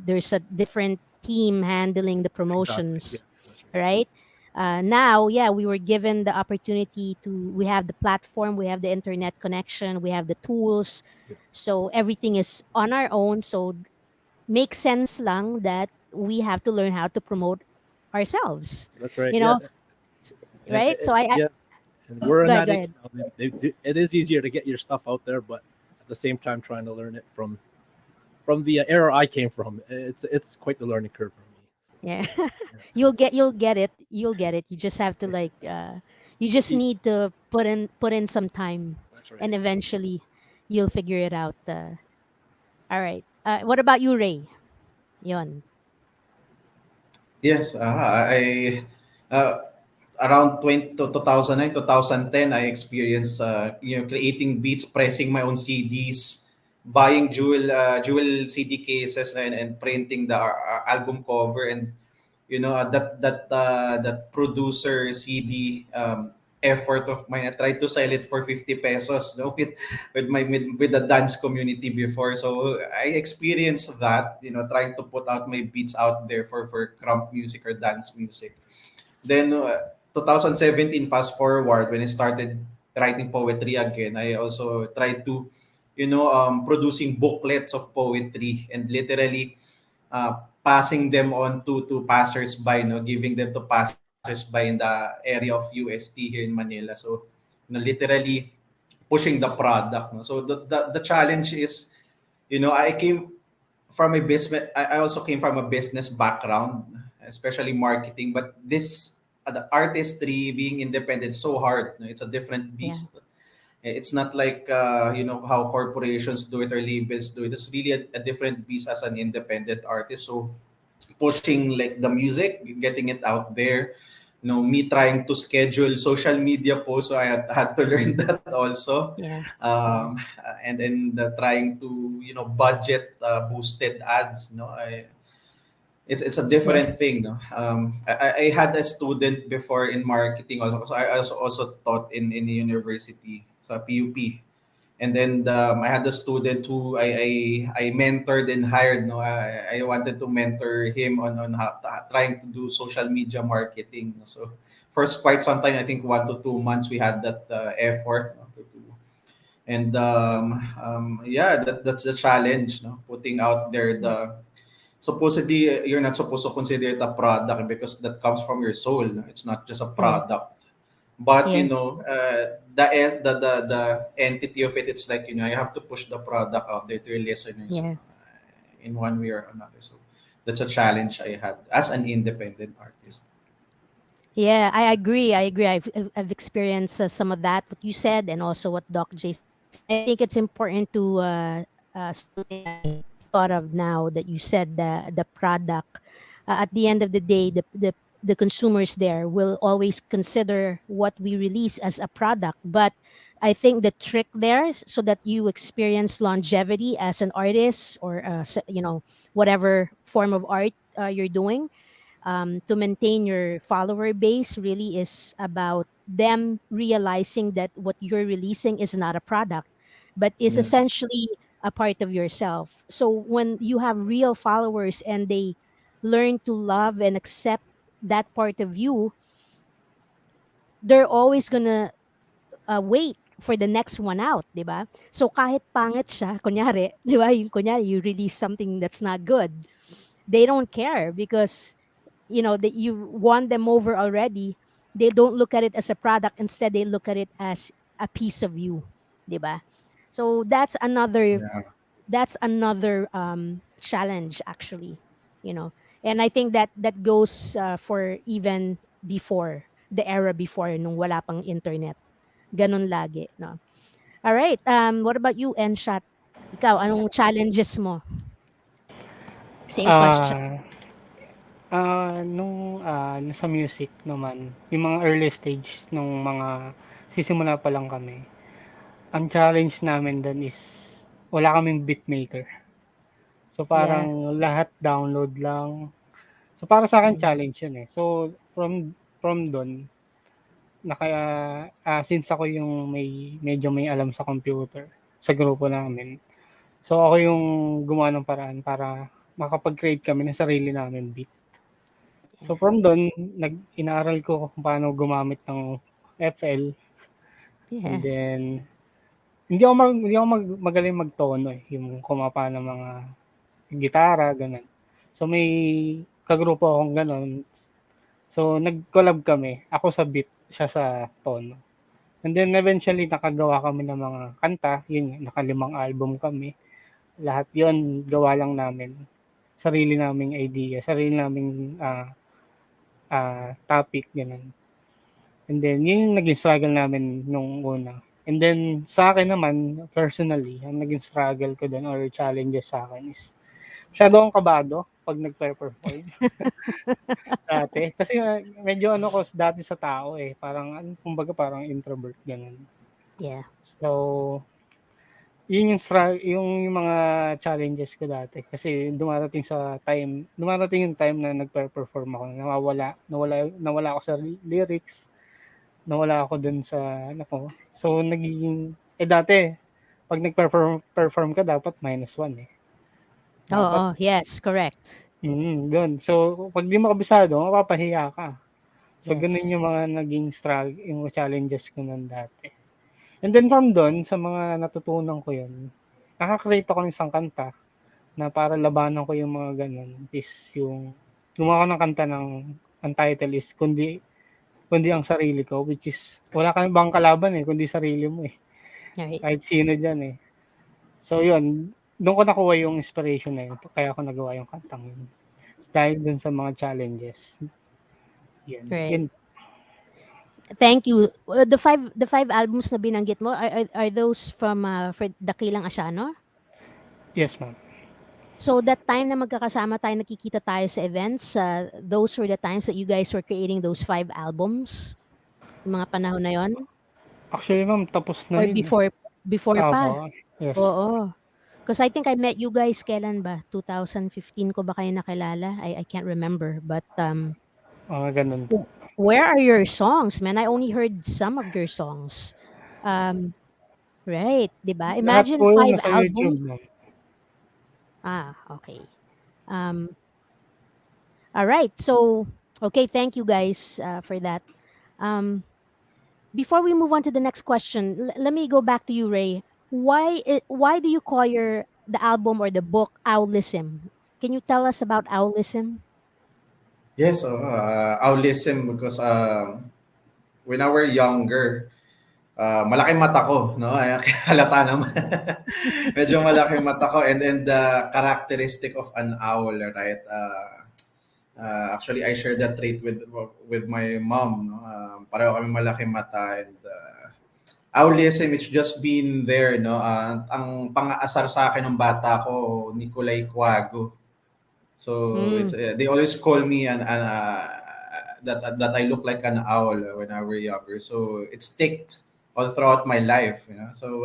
there's a different team handling the Exactly. Yeah, promotions, that's right. right? Now, yeah, we were given the opportunity to, we have the platform, we have the internet connection, we have the tools, Yeah. so everything is on our own. So makes sense lang that we have to learn how to promote ourselves, That's right. you Yeah. know, right? So I Yeah. And we're in go ahead, that go age ahead. now. It is easier to get your stuff out there, but at the same time, trying to learn it from the era I came from, it's quite the learning curve for me. Yeah. You'll get it. You just have to, like, you just Y- need to put in some time, That's right. and eventually you'll figure it out. All right. What about you, Ray? Yon. Yes, I around 2009, 2010, I experienced creating beats, pressing my own CDs, buying jewel CD cases, and printing the album cover, and that producer CD effort of mine. I tried to sell it for 50 pesos, no, with the dance community before. So I experienced that, trying to put out my beats out there for crump music or dance music. Then 2017, fast forward, when I started writing poetry again, I also tried to, producing booklets of poetry and literally passing them on to passersby, giving them to by in the area of UST here in Manila. So, literally pushing the product. No? So the challenge is, I came from a business. I also came from a business background, especially marketing. But this the artistry, being independent, is so hard. No? It's a different beast. It's not like how corporations do it or labels do it. It's really a different beast as an independent artist. So pushing like the music, getting it out there. Me trying to schedule social media posts, so I had to learn that also. Yeah. And then trying to budget boosted ads. It's a different thing. No? I had a student before in marketing also. So I also taught in university, sa PUP. And then I had a student who I mentored and hired. No, I wanted to mentor him on how, trying to do social media marketing. So first quite some time, I think 1 to 2 months, we had that effort. No, and that's the challenge. No, putting out there the supposedly you're not supposed to consider it a product because that comes from your soul. No? It's not just a product. But Yeah. the entity of it, it's like you have to push the product out there to your listeners Yeah. in one way or another. So that's a challenge I had as an independent artist. Yeah, I agree. I've experienced some of that, what you said, and also what Doc J said. I think it's important to something I thought of now that you said, the product. At the end of the day, the consumers there will always consider what we release as a product. But I think the trick there, so that you experience longevity as an artist, or whatever form of art you're doing, to maintain your follower base, really is about them realizing that what you're releasing is not a product, but is Yeah. essentially a part of yourself. So when you have real followers and they learn to love and accept that part of you, they're always gonna wait for the next one out, di ba? So kahit pangit siya, kunyari, di ba, yung kunyari, you release something that's not good, they don't care because that you won them over already. They don't look at it as a product. Instead, they look at it as a piece of you, diba? So Yeah. that's another challenge, actually. And I think that goes for even before the era before, nung wala pang internet. Ganun lagi, no. All right. What about you, Enshat? Ikaw, anong challenges mo? Same question. Ah, nasa music naman, yung mga early stage nung mga sisimula pa lang kami, ang challenge namin dun is wala kaming beatmaker. So Yeah. parang lahat download lang. So para sa akin Mm. challenge yun eh. So from dun, since ako yung medyo may alam sa computer sa grupo namin. So ako yung gumawa ng paraan para makapag-create kami ng sarili namin beat. So from doon, inaaral ko kung paano gumamit ng FL. And Yeah. then, hindi ako magaling magtono eh. Yung kumapa ng mga gitara, ganun. So may kagrupo akong ganun. So nag-collab kami. Ako sa beat, siya sa tono. And then eventually nakagawa kami ng mga kanta. Yun, naka-5 album kami. Lahat yon gawa lang namin. Sarili naming idea, sarili naming topic, ganun. And then, yun yung naging struggle namin nung una. And then, sa akin naman, personally, ang naging struggle ko doon or challenges sa akin is masyado akong kabado pag nag-perform. Dati. Kasi medyo ko dati sa tao eh. Parang, kumbaga parang introvert, ganun. Yeah. So, yun yung mga challenges ko dati. Kasi dumarating yung time na nag-perform ako. Nawala ako sa lyrics. Nawala ako dun sa So nagiging dati pag nag-perform ka dapat -1 eh. Oo, yes, correct. Dun. So pag di mo kabisado, mapapahiya ka. So ganun Yes. yung mga naging struggle, yung challenges ko nun dati. And then from dun, sa mga natutunan ko yun, nakaka-create ako ng isang kanta na para labanan ko yung mga ganun is yung gumawa ko ng kanta ang title is kundi ang sarili ko, which is wala kang ibang kalaban kundi sarili mo Right. Kahit sino diyan So yun, doon ko nakuha yung inspiration na yun. Kaya ako nagawa yung kantang yun. Dahil dun sa mga challenges. Yun. Right. Yun. Thank you. The five albums na binanggit mo, are those from for Dakilang Asiano? Yes, ma'am. So that time na magkakasama tayo, nakikita tayo sa events, those were the times that you guys were creating those 5 albums? Yung mga panahon na yon? Actually, ma'am, tapos na Or yun. before pa? Opo. Yes. Oo. Because I think I met you guys kailan ba? 2015 ko ba kayo nakilala? I can't remember. But Ganun po. where are your songs, man? I only heard some of your songs. Right, 'di ba? Lahat Imagine po yun 5 nasa albums. YouTube, ma'am. Okay. All right. So, okay, thank you guys for that. Before we move on to the next question, let me go back to you, Ray. Why do you call the album or the book Owlism? Can you tell us about Owlism? Yes, I'll listen because when I were younger, malaki mata ko, no? Ay, halata naman. Medyo malaki mata ko, and the characteristic of an owl, right? Actually, I share that trait with my mom. No? Pareho kami malaki mata, and owlism, it's just been there, no? Ang pang-aasar sa akin ng bata ko, Nicolay Cuago. So it's they always call me that I look like an owl when I were younger. So it sticked all throughout my life, you know. So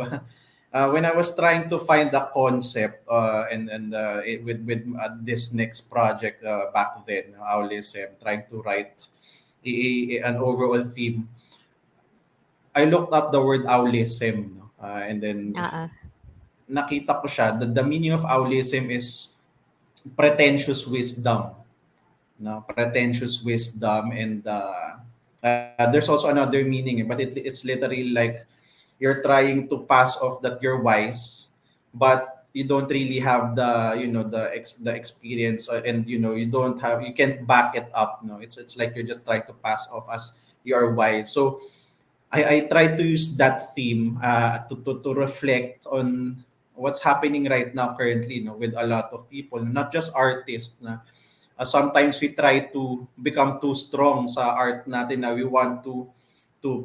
when I was trying to find the concept with this next project back then, Owlism, trying to write an overall theme, I looked up the word Owlism, no? And then nakita ko siya. The meaning of Owlism is pretentious wisdom, no, pretentious wisdom, and there's also another meaning, but it's literally like you're trying to pass off that you're wise, but you don't really have the the experience, and you can't back it up. No, it's like you're just trying to pass off as you are wise. So I try to use that theme to reflect on what's happening right now currently, with a lot of people, not just artists. Sometimes we try to become too strong sa art natin na we want to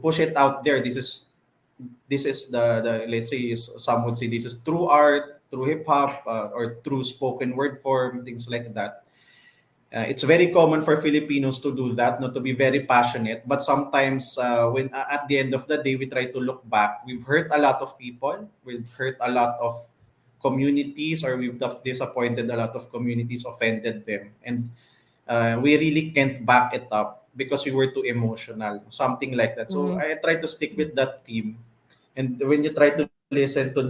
push it out there. This is the let's say, some would say this is true art, through hip hop, or through spoken word form, things like that. It's very common for Filipinos to do that, not to be very passionate. But sometimes, when at the end of the day, we try to look back. We've hurt a lot of people. We've hurt a lot of communities, or we've disappointed a lot of communities, offended them, and we really can't back it up because we were too emotional, something like that. So I try to stick with that theme. And when you try to listen to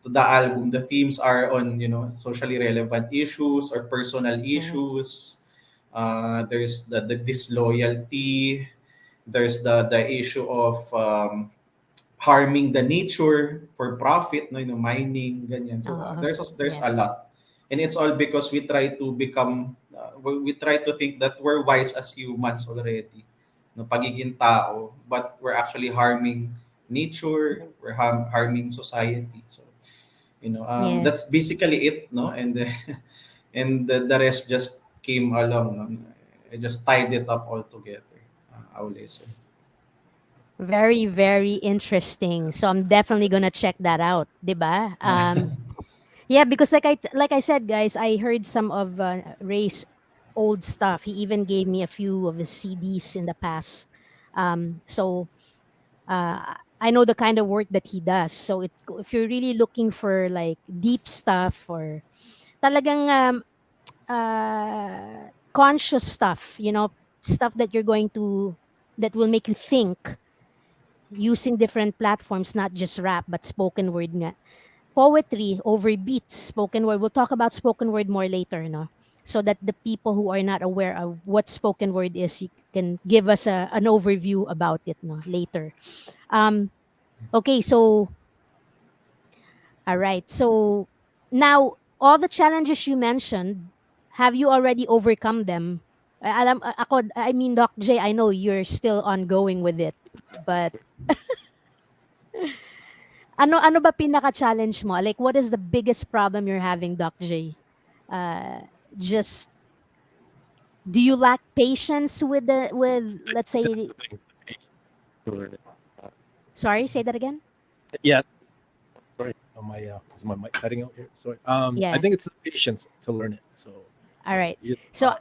the album, the themes are on socially relevant issues or personal issues. There's the disloyalty. There's the issue of harming the nature for profit, mining, ganyan. So there's a lot, and it's all because we try to become, we try to think that we're wise as humans already, no, pagiging tao, but we're actually harming nature, we're harming society. So that's basically it, no? And and the rest just came along, no? I just tied it up all together. I will listen. Very, very interesting. So I'm definitely gonna check that out, diba? Yeah, because like I said, guys, I heard some of Ray's old stuff. He even gave me a few of his CDs in the past. So I know the kind of work that he does. So if you're really looking for like deep stuff, or talagang conscious stuff, stuff that that will make you think, using different platforms, not just rap but spoken word nga. Poetry over beats, spoken word. We'll talk about spoken word more later, no? So that the people who are not aware of what spoken word is, you can give us an overview about it, no, later. Okay, so all right. So now all the challenges you mentioned, have you already overcome them I mean, Doc J, I know you're still ongoing with it, but ano ba pinaka-challenge mo? Like, what is the biggest problem you're having, Doc J? Uh, just do you lack patience with let's That's say, the thing. To learn it. sorry, say that again? Yeah. Sorry. Is my mic cutting out here? Sorry. I Yeah. think it's the patience to learn it. So, All right. you, So, uh,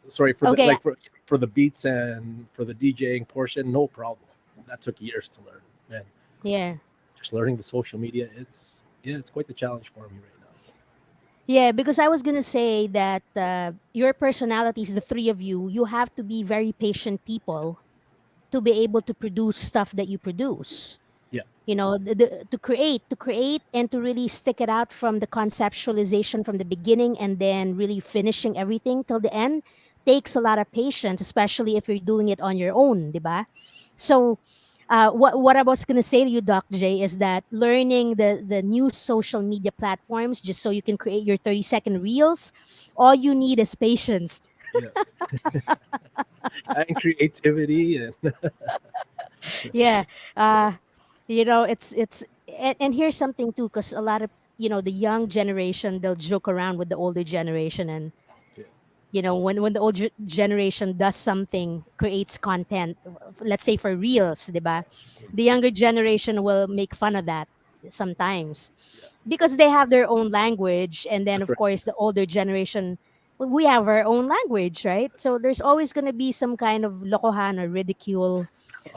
sorry for okay. for the beats and for the DJing portion, no problem. That took years to learn. Man, Yeah. just learning the social media, it's quite the challenge for me right now. Yeah, because I was gonna say that your personalities, the three of you have to be very patient people to be able to produce stuff that you produce. Yeah. You know, to create, and to really stick it out from the conceptualization from the beginning, and then really finishing everything till the end takes a lot of patience, especially if you're doing it on your own, diba? So, what I was gonna say to you, Doc J, is that learning the new social media platforms just so you can create your 30-second reels, all you need is patience. Yes. And creativity and Yeah. uh it's and here's something too, because a lot of, the young generation, they'll joke around with the older generation, and Yeah. when the older generation does something, creates content, let's say for reels, diba? The younger generation will make fun of that sometimes, Yeah. because they have their own language, and then That's of right. course the older generation, we have our own language, right? So there's always going to be some kind of lokohan or ridicule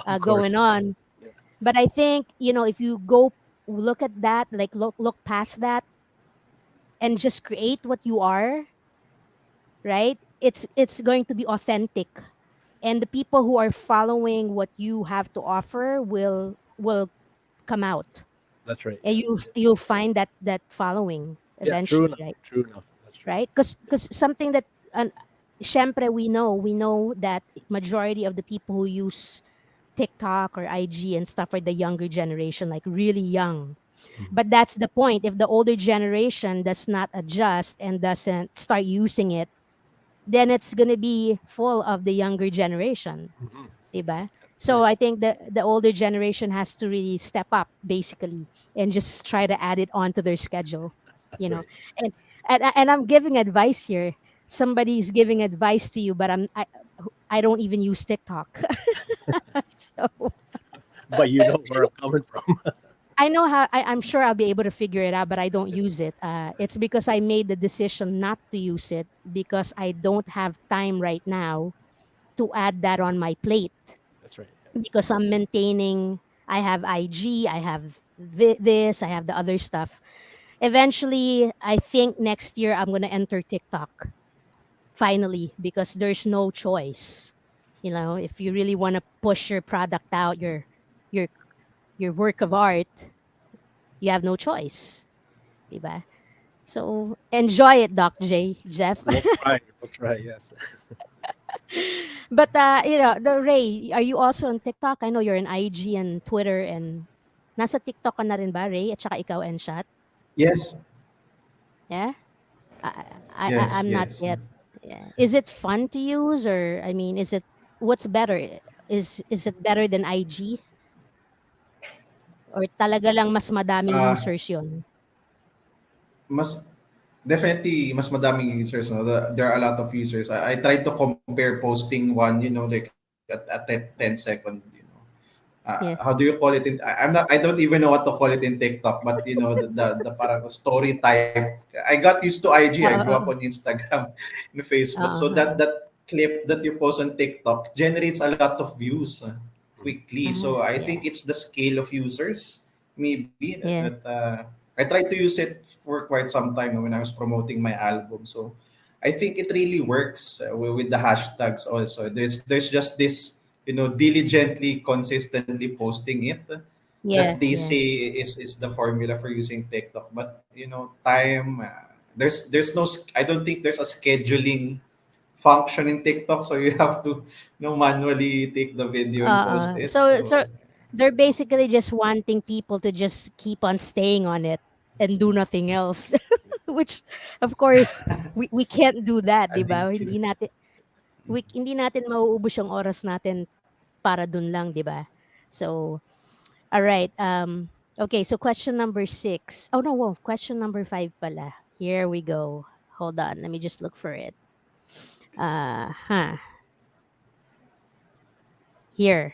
Of going course. on. Yeah. But I think, if you go look at that, like look past that, and just create what you are, right? It's going to be authentic, and the people who are following what you have to offer will come out, That's right. and Yeah. you'll find that following Yeah. True eventually, enough. right? True enough. That's true. Right? Because something that, syempre, we know that majority of the people who use TikTok or IG and stuff are the younger generation, like really young. Mhm. But that's the point. If the older generation does not adjust and doesn't start using it, then it's gonna be full of the younger generation, Mhm. diba? Right. So I think the older generation has to really step up, basically, and just try to add it onto their schedule, you That's know. right. And and I'm giving advice here. Somebody's giving advice to you, but I don't even use TikTok. So But you know where I'm coming from. I know how, I'm sure I'll be able to figure it out, but I don't use it. It's because I made the decision not to use it, because I don't have time right now to add that on my plate, That's right. because I'm maintaining. I have IG, I have this, I have the other stuff. Eventually, I think next year I'm gonna enter TikTok finally, because there's no choice. If you really want to push your product out, your your work of art, you have no choice, diba? So enjoy it, Doc J, Jeff. We'll try. We'll try. Yes. But the Ray, are you also on TikTok? I know you're on IG and Twitter, and nasa TikTok ka na rin ba, Ray? At saka ikaw and Shot? Yes, Yeah? yes, I'm not yes. yet. Yeah. Is it fun to use, or I mean, what's better? Is it better than IG, or talaga lang mas madaming Uh, users 'yon? mas definitely mas madaming users. No? There are a lot of users. I tried to compare posting one, like at 10 second. Yeah. How do you call it? I'm not. I don't even know what to call it in TikTok. But the parang story type. I got used to IG. I Oo, grew up oo. on Instagram and Facebook. Oo, So oo. that clip that you post on TikTok generates a lot of views quickly. So I Yeah. think it's the scale of users maybe Yeah. I tried to use it for quite some time when I was promoting my album. So I think it really works with the hashtags also. There's just this, diligently, consistently posting it that Yeah, they yeah. say is the formula for using TikTok. But time, there's no, I don't think there's a scheduling function in TikTok, so you have to, manually take the video and post it. So So they're basically just wanting people to just keep on staying on it and do nothing else. Which, of course, we can't do that, 'di ba? addictive. Hindi natin Hindi natin mauubos yung oras natin para dun lang, di ba? So, all right. Okay, so question number 6. Oh no, whoa, question number 5 pala. Here we go. Hold on, let me just look for it. Here.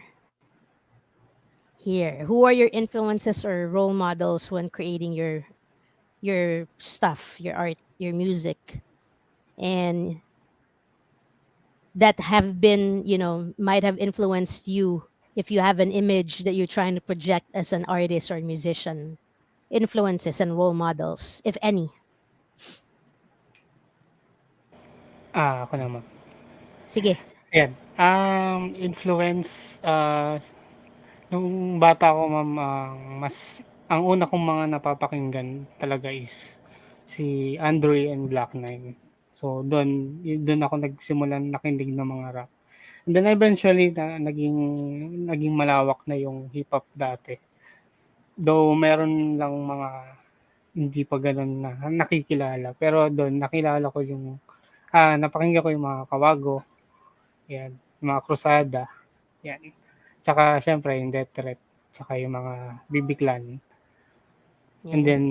Here. Who are your influences or role models when creating your stuff, your art, your music? And that have been, might have influenced you if you have an image that you're trying to project as an artist or musician. Influences and role models, if any. Ako naman. Sige. Ayan. Influence, nung bata ako, ma'am, ang una kong mga napapakinggan talaga is si Andre and Black Nine. So, doon ako nagsimulan nakinig ng mga rap. And then eventually, naging malawak na yung hip-hop dati. Though meron lang mga hindi pa ganun na nakikilala. Pero doon, nakilala ko napakinggan ko yung mga Kawago, yan, yung mga Krusada, yan. Tsaka, syempre, yung Death Threat, tsaka yung mga BB Clan. And then,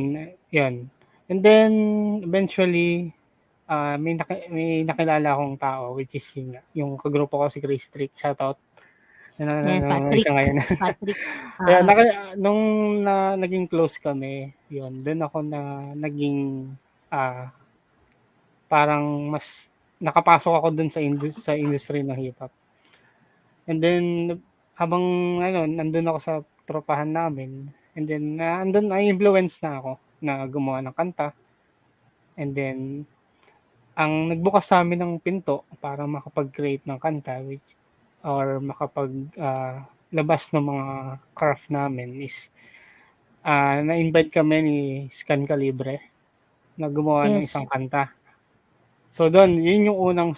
yun. And then, eventually, may nakilala akong tao, which is yung kagrupo ko si Chris Trick. Shoutout. Patrick. Siya ngayon. Patrick. Kaya nung naging close kami, yun, doon ako na naging parang mas nakapasok ako doon sa industry ng hip hop. And then habang nandun ako sa tropahan namin, and then andun na-influence na ako na gumawa ng kanta. And then ang nagbukas sa amin ng pinto para makapag-create ng kanta or labas ng mga craft namin is na-invite kami ni Scan Calibre na gumawa ng isang kanta. So doon, yun yung unang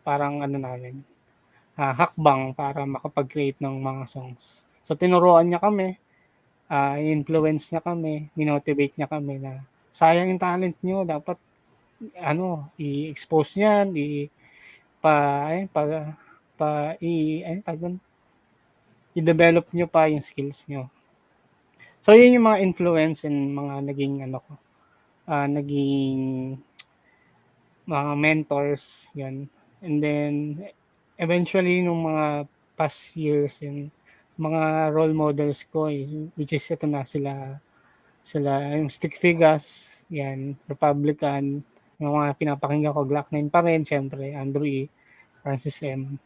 parang namin, hakbang para makapag-create ng mga songs. So tinuruan niya kami, influence niya kami, minotivate niya kami na sayang yung talent niyo, dapat i-expose niyan, i-develop niyo pa yung skills niyo. So yun yung mga influence and mga naging mga mentors, yan. And then eventually nung mga past years and mga role models ko, which is ito na sila yung Stick Figures, yan, Republican, yung mga pinapakinggan ko, Glock 9 pa rin, syempre, Andrew E, Francis M.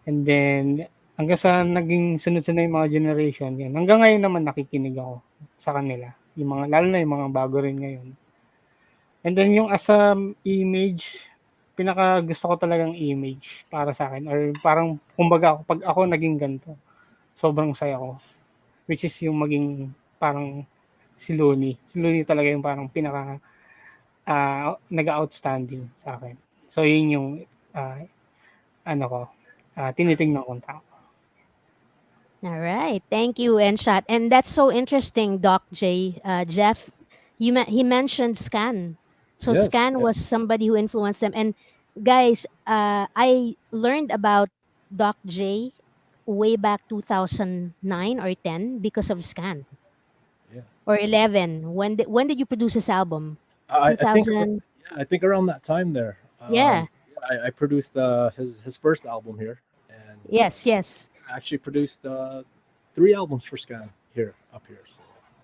And then hanggang sa naging sunod-sunod yung mga generation, yan. Hanggang ngayon naman nakikinig ako sa kanila. Lalo na yung mga bago rin ngayon. And then yung as a image, pinaka gusto ko talagang image para sa akin. Or parang, kumbaga, pag ako naging ganito, sobrang saya ko. Which is yung maging parang si Looney. Si Looney talaga yung parang pinaka nag-outstanding sa akin. So yun yung tinitingnan kong tao. All right. Thank you, Enshot. And that's so interesting, Doc J. Jeff, he mentioned Scan. So Yes, Scan yes. was somebody who influenced them. And guys, I learned about Doc J way back 2009 or 10 because of Scan. Yeah. Or 11. When did you produce this album? I think 2000. I think around that time there. Yeah. I produced his first album here, and Yes. I actually produced 3 albums for Scan up here.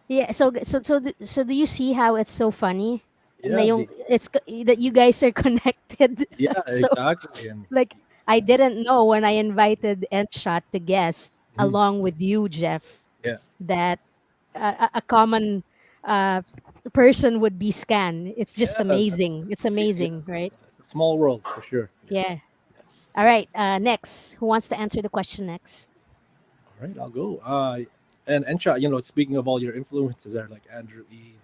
Yeah. So do you see how it's so funny? Yeah, It's that you guys are connected. yeah, So, exactly. And like, I didn't know when I invited Endshot to guest along with you, Jeff, Yeah. that a common person would be Scan. It's just Yeah, amazing. It's amazing, right? it's a small world for sure. Yeah. All right. Next, who wants to answer the question next? All right, I'll go. And Ensha, speaking of all your influences there, like Andrew E,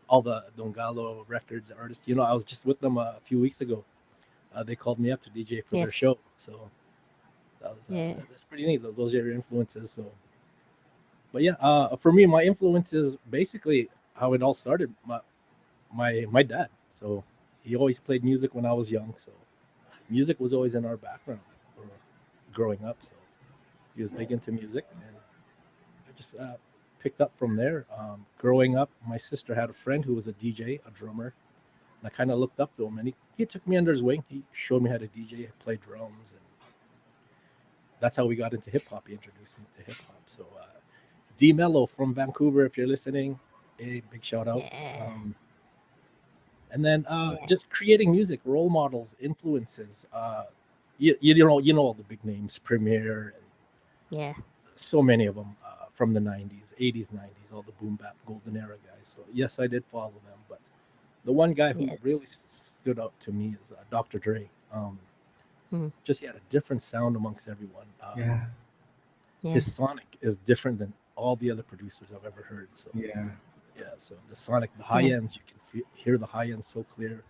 all the Dongalo records artists, I was just with them a few weeks ago. They called me up to DJ for their Yes. show, so that was Yeah. that's pretty neat. Those are your influences. So, but yeah, for me, my influences basically how it all started. My dad. So he always played music when I was young. So music was always in our background or growing up. So he was big into music, and I just picked up from there. Growing up, my sister had a friend who was a DJ, a drummer, and I kind of looked up to him, and he took me under his wing. He showed me how to DJ, play drums, and that's how we got into hip hop. He introduced me to hip hop. So D Mello from Vancouver, if you're listening, a big shout out. Yeah. And then just creating music, role models, influences. You know all the big names, Premier, and Yeah. so many of them from the 90s, 80s, 90s, all the boom bap golden era guys. So yes, I did follow them, but the one guy who Yes. really stood out to me is Dr. Dre. Mhm. Just he had a different sound amongst everyone. Yeah. Yeah. His sonic is different than all the other producers I've ever heard. So Yeah. so the sonic, the high Yeah. ends, you can hear the high ends so clear.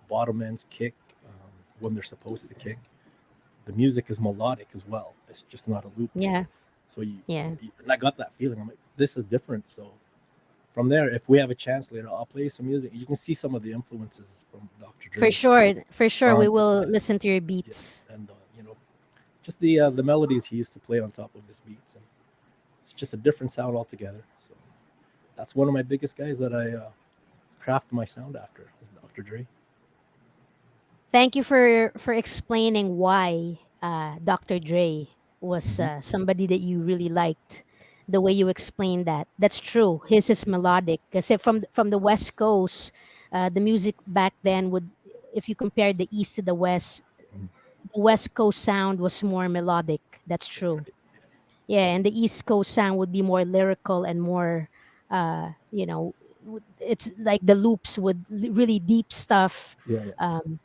Bottom ends kick when they're supposed to kick. The music is melodic as well. It's just not a loop. Yeah. So Yeah. and I got that feeling. I'm like, this is different. So from there, if we have a chance later, I'll play some music. You can see some of the influences from Dr. Dre. For sure. For sure. We Sound, will yeah. listen to your Yeah, beats. and just the melodies he used to play on top of his beats, and it's just a different sound altogether. So that's one of my biggest guys that I craft my sound after is Dr. Dre. Thank you for explaining why Dr. Dre was somebody that you really liked. The way you explained that, that's true. His is melodic. Kasi from the West Coast, the music back then would, if you compare the East to the West, the West Coast sound was more melodic. That's true. Yeah, and the East Coast sound would be more lyrical and more, it's like the loops with really deep stuff. Yeah. Um,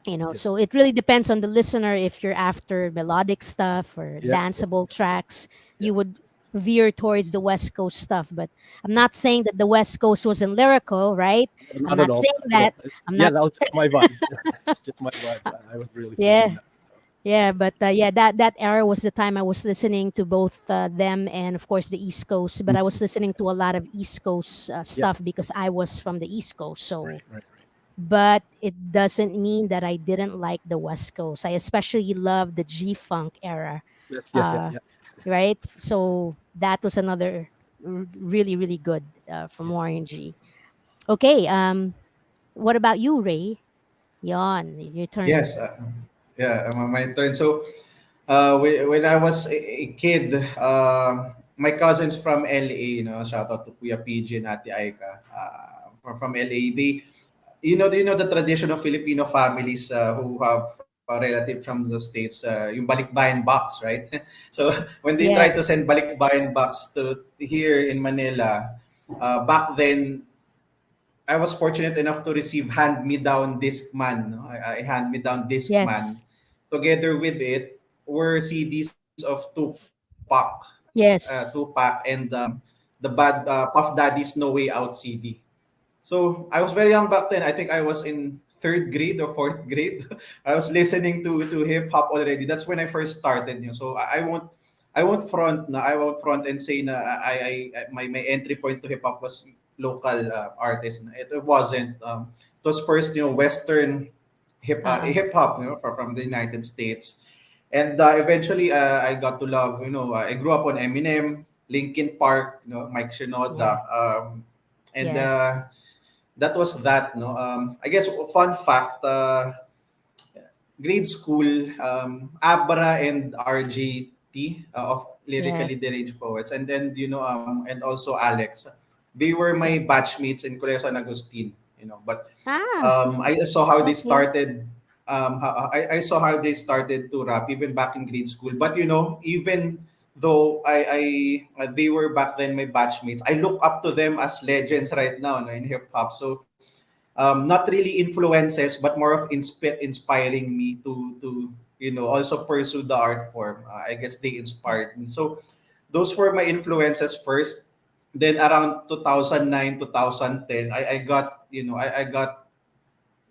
Yeah. so it really depends on the listener. If you're after melodic stuff or Yeah. danceable tracks, you would veer towards the West Coast stuff. But I'm not saying that the West Coast wasn't lyrical, right? I'm Not at not all. saying that. I'm Yeah, not. that was just my vibe. It's just my vibe. I was really Yeah. feeling that. Yeah, but that era was the time I was listening to both them and of course the East Coast. But I was listening to a lot of East Coast stuff because I was from the East Coast. So, Right. but it doesn't mean that I didn't like the West Coast. I especially love the G Funk era, Yes. uh, right? So that was another really really good from Warren G. Okay, what about you, Ray? Yon, your turn. Yes. My turn. So, when I was a kid, my cousins from LA, shout out to Kuya PG and Ate Aika, from LA. Do you know the tradition of Filipino families who have a relative from the States, yung balikbayan box, right? So, when they try Yeah. to send balikbayan box to here in Manila, back then, I was fortunate enough to receive hand-me-down Discman. No? I hand-me-down Discman. Yes. Together with it were CDs of Tupac, Yes. Tupac and the bad Puff Daddy's No Way Out CD. So I was very young back then. I think I was in third grade or fourth grade. I was listening to hip hop already. That's when I first started. So I won't front na. I won't front and say na my entry point to hip hop was local artist. It wasn't. It was first Western Uh-uh. hip hop from the United States, and eventually I got to love. I grew up on Eminem, Linkin Park, Mike Shinoda, and Yeah. that was that. No, I guess fun fact. Grade school, Abra and RJT of Yeah. Lyrically Deranged Poets, and then and also Alex. They were my batchmates in Colegio San Agustin. But Ah. I saw how they Okay. started. I saw how they started to rap even back in grade school. But even though they were back then my batchmates, I look up to them as legends right now, no, in hip hop. So not really influences, but more of inspiring me to also pursue the art form. I guess they inspired me. So those were my influences first. Then around 2009, 2010, I got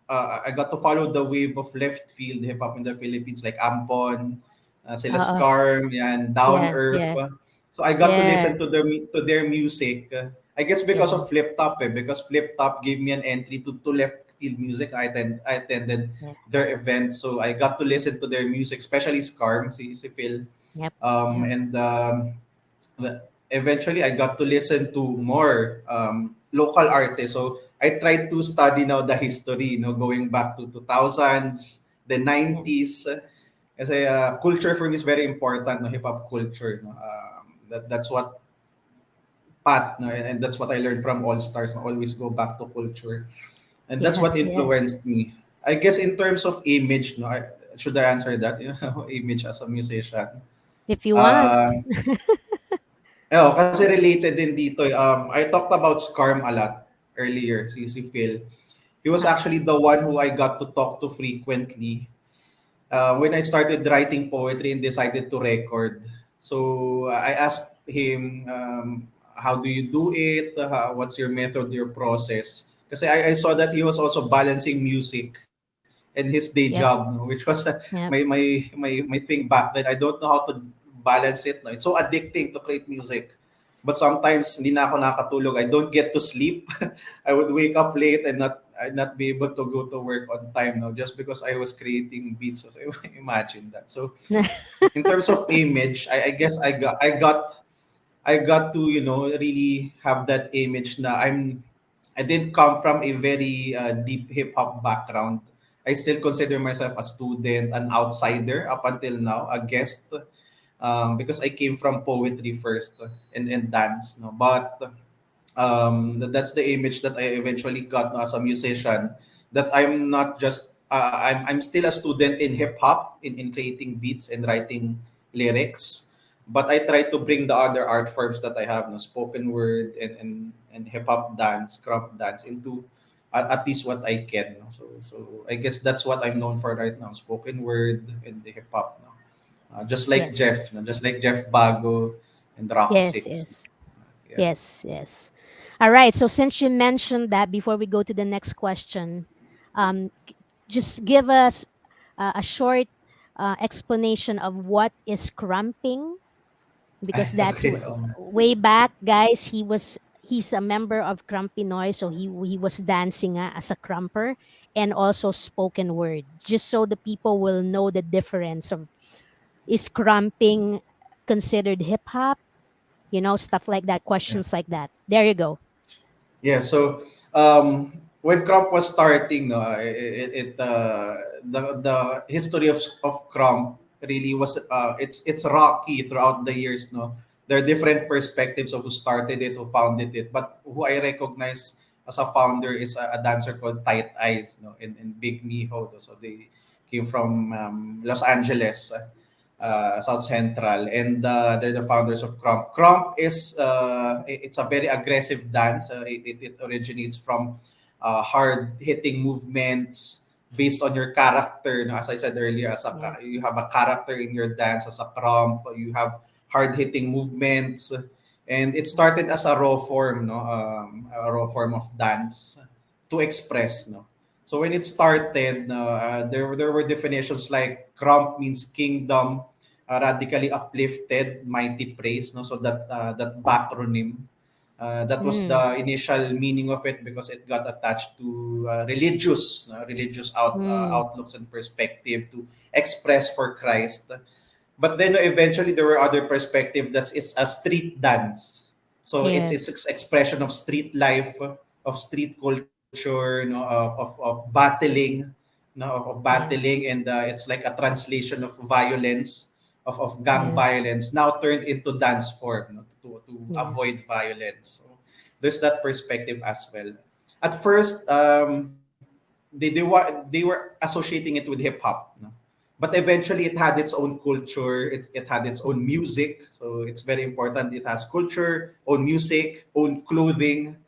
I got to follow the wave of left field hip hop in the Philippines, like Ampon, sila Uh-uh. Scarm, yan, Down Yeah. Earth. Yeah. So I got to Yeah. listen to their music. I guess because Yeah. of Flip Top, because Flip Top gave me an entry to left field music. I attended Yeah. their events, so I got to listen to their music, especially Scarm, si Phil. Yep. And eventually I got to listen to more local artists. So I tried to study now the history, going back to 2000s, the Yeah. 90s. Kasi culture for me is very important, no, hip hop culture. No? That's what Pat, no, and that's what I learned from All Stars. No? Always go back to culture, and that's Yeah. what Yeah. influenced me. I guess in terms of image, no, should I answer that? Image as a musician. If you want. Uh, kasi related din dito. I talked about Scarm a lot earlier, si Phil. He was actually the one who I got to talk to frequently when I started writing poetry and decided to record. So I asked him, how do you do it? What's your method, your process? Because I saw that he was also balancing music and his day Yep. job, no, which was Yep. my thing back then. I don't know how to balance it. No? It's so addicting to create music. But sometimes hindi na ako nakatulog. I don't get to sleep. I would wake up late and I'd not be able to go to work on time now just because I was creating beats. So imagine that. So in terms of image, I guess I got to really have that image. I didn't come from a very deep hip hop background. I still consider myself a student, an outsider up until now, a guest, because I came from poetry first and dance. No, but that's the image that I eventually got as a musician. That I'm not just I'm still a student in hip hop in creating beats and writing lyrics, but I try to bring the other art forms that I have, no, spoken word and hip hop dance, crop dance into at least what I can. No? So I guess that's what I'm known for right now: spoken word and the hip hop. No? Just like Yes. Jeff, no? Just like Jeff Bago and Rock Yes. Six. Yes. Yeah. Yes. Yes. All right. So since you mentioned that, before we go to the next question, just give us a short explanation of what is crumping, because that's Okay. way back, guys. He's a member of Crumpy Noise, so he was dancing as a crumper and also spoken word, just so the people will know the difference of, is crumping considered hip hop, stuff like that, Yeah. questions like that. There you go. Yeah. So when Crump was starting, no, the history of Crump really was it's rocky throughout the years. No, there are different perspectives of who started it, who founded it, but who I recognize as a founder is a dancer called Tight Eyes, no, and Big Miho. So they came from Los Angeles. South Central, and they're the founders of Crump. Crump is it's a very aggressive dance. It originates from hard hitting movements based on your character. No? As I said earlier, you have a character in your dance as a Crump. You have hard hitting movements, and it started as a raw form, no, a raw form of dance to express, no. So when it started, there were definitions like Crump means kingdom, radically uplifted, mighty praise. No, so that backronym, that was Mm, the initial meaning of it because it got attached to religious mm, outlooks and perspective to express for Christ. But then eventually there were other perspective that it's a street dance. So it's yes. expression of street life, of street culture, of battling, of Yeah. battling, and it's like a translation of violence, of gang Yeah. violence, now turned into dance form, to Yeah. avoid violence. So there's that perspective as well. At first, they were associating it with hip hop, no? But eventually it had its own culture. It had its own music, so it's very important. It has culture, own music, own clothing,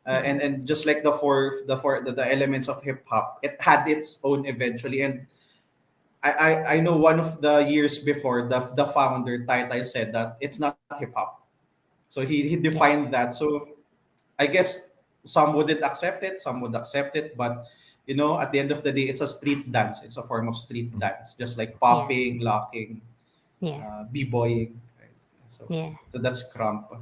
Yeah. and just like the elements of hip hop, it had its own eventually. And I know one of the years before, the founder Tai Tai said that it's not hip hop, so he Yeah. defined that. So I guess some wouldn't accept it, some would accept it, but at the end of the day, it's a street dance. It's a form of street dance, just like Yeah. popping, locking, Yeah. b-boying. Right? So, Yeah. so that's Crump.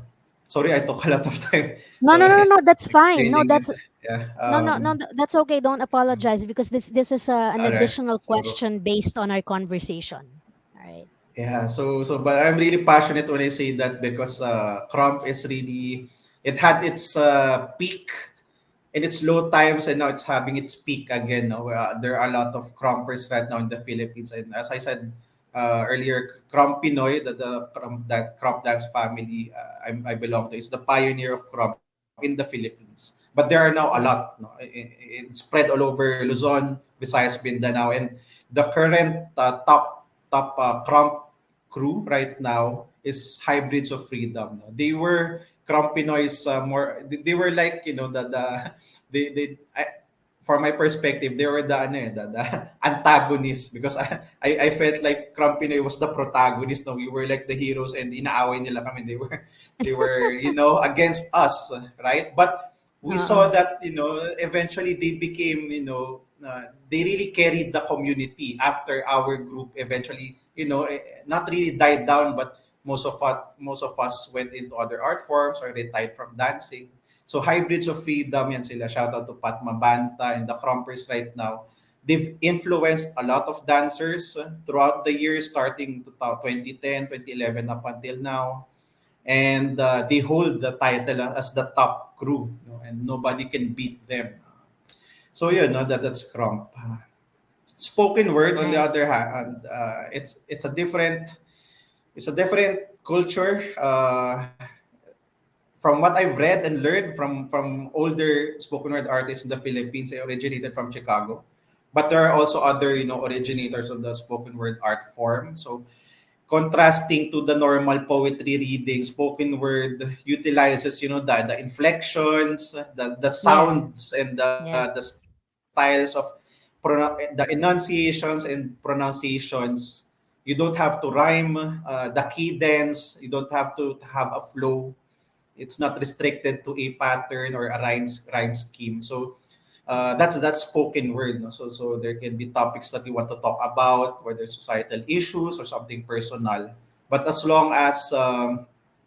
Sorry, I took a lot of time. No, So no, no, no. That's fine. No, explaining that's it. Yeah. no, no, no. That's okay. Don't apologize because this is an All right. additional So question based on our conversation. All right. yeah, but I'm really passionate when I say that because Crump is really, it had its peak in its low times, and now it's having its peak again. No? There are a lot of Crumpers right now in the Philippines, and as I said earlier, Crump Pinoy, that Crump dance family I belong to, is the pioneer of Crump in the Philippines. But there are now a lot. No? It spread all over Luzon, Visayas, Mindanao, and the current top Crump crew right now is Hybrids of Freedom. No? They were Crumpinoys more. They were like for my perspective, they were the antagonist because I felt like Crumpinoy was the protagonist. No, we were like the heroes and inaaway nila kami. They were against us, right? But we saw Uh-uh. that eventually they became they really carried the community after our group eventually not really died down, but most of us went into other art forms or retired from dancing. So Hybrids of Freedom, yan sila. Shout out to Pat Mabanta and the Crumpers right now. They've influenced a lot of dancers throughout the years, starting 2010, 2011 up until now. And they hold the title as the top crew, and nobody can beat them. So yun, no, that's Crump. Spoken word, on the Nice. other hand, it's a different culture. From what I've read and learned from older spoken word artists in the Philippines, they originated from Chicago. But there are also other, originators of the spoken word art form. So contrasting to the normal poetry reading, spoken word utilizes, the inflections, the Yeah. sounds, and Yeah. the styles of the enunciations and pronunciations. You don't have to rhyme the cadence. You don't have to have a flow. It's not restricted to a pattern or a rhyme scheme. So that's spoken word. No? So there can be topics that you want to talk about, whether societal issues or something personal. But as long as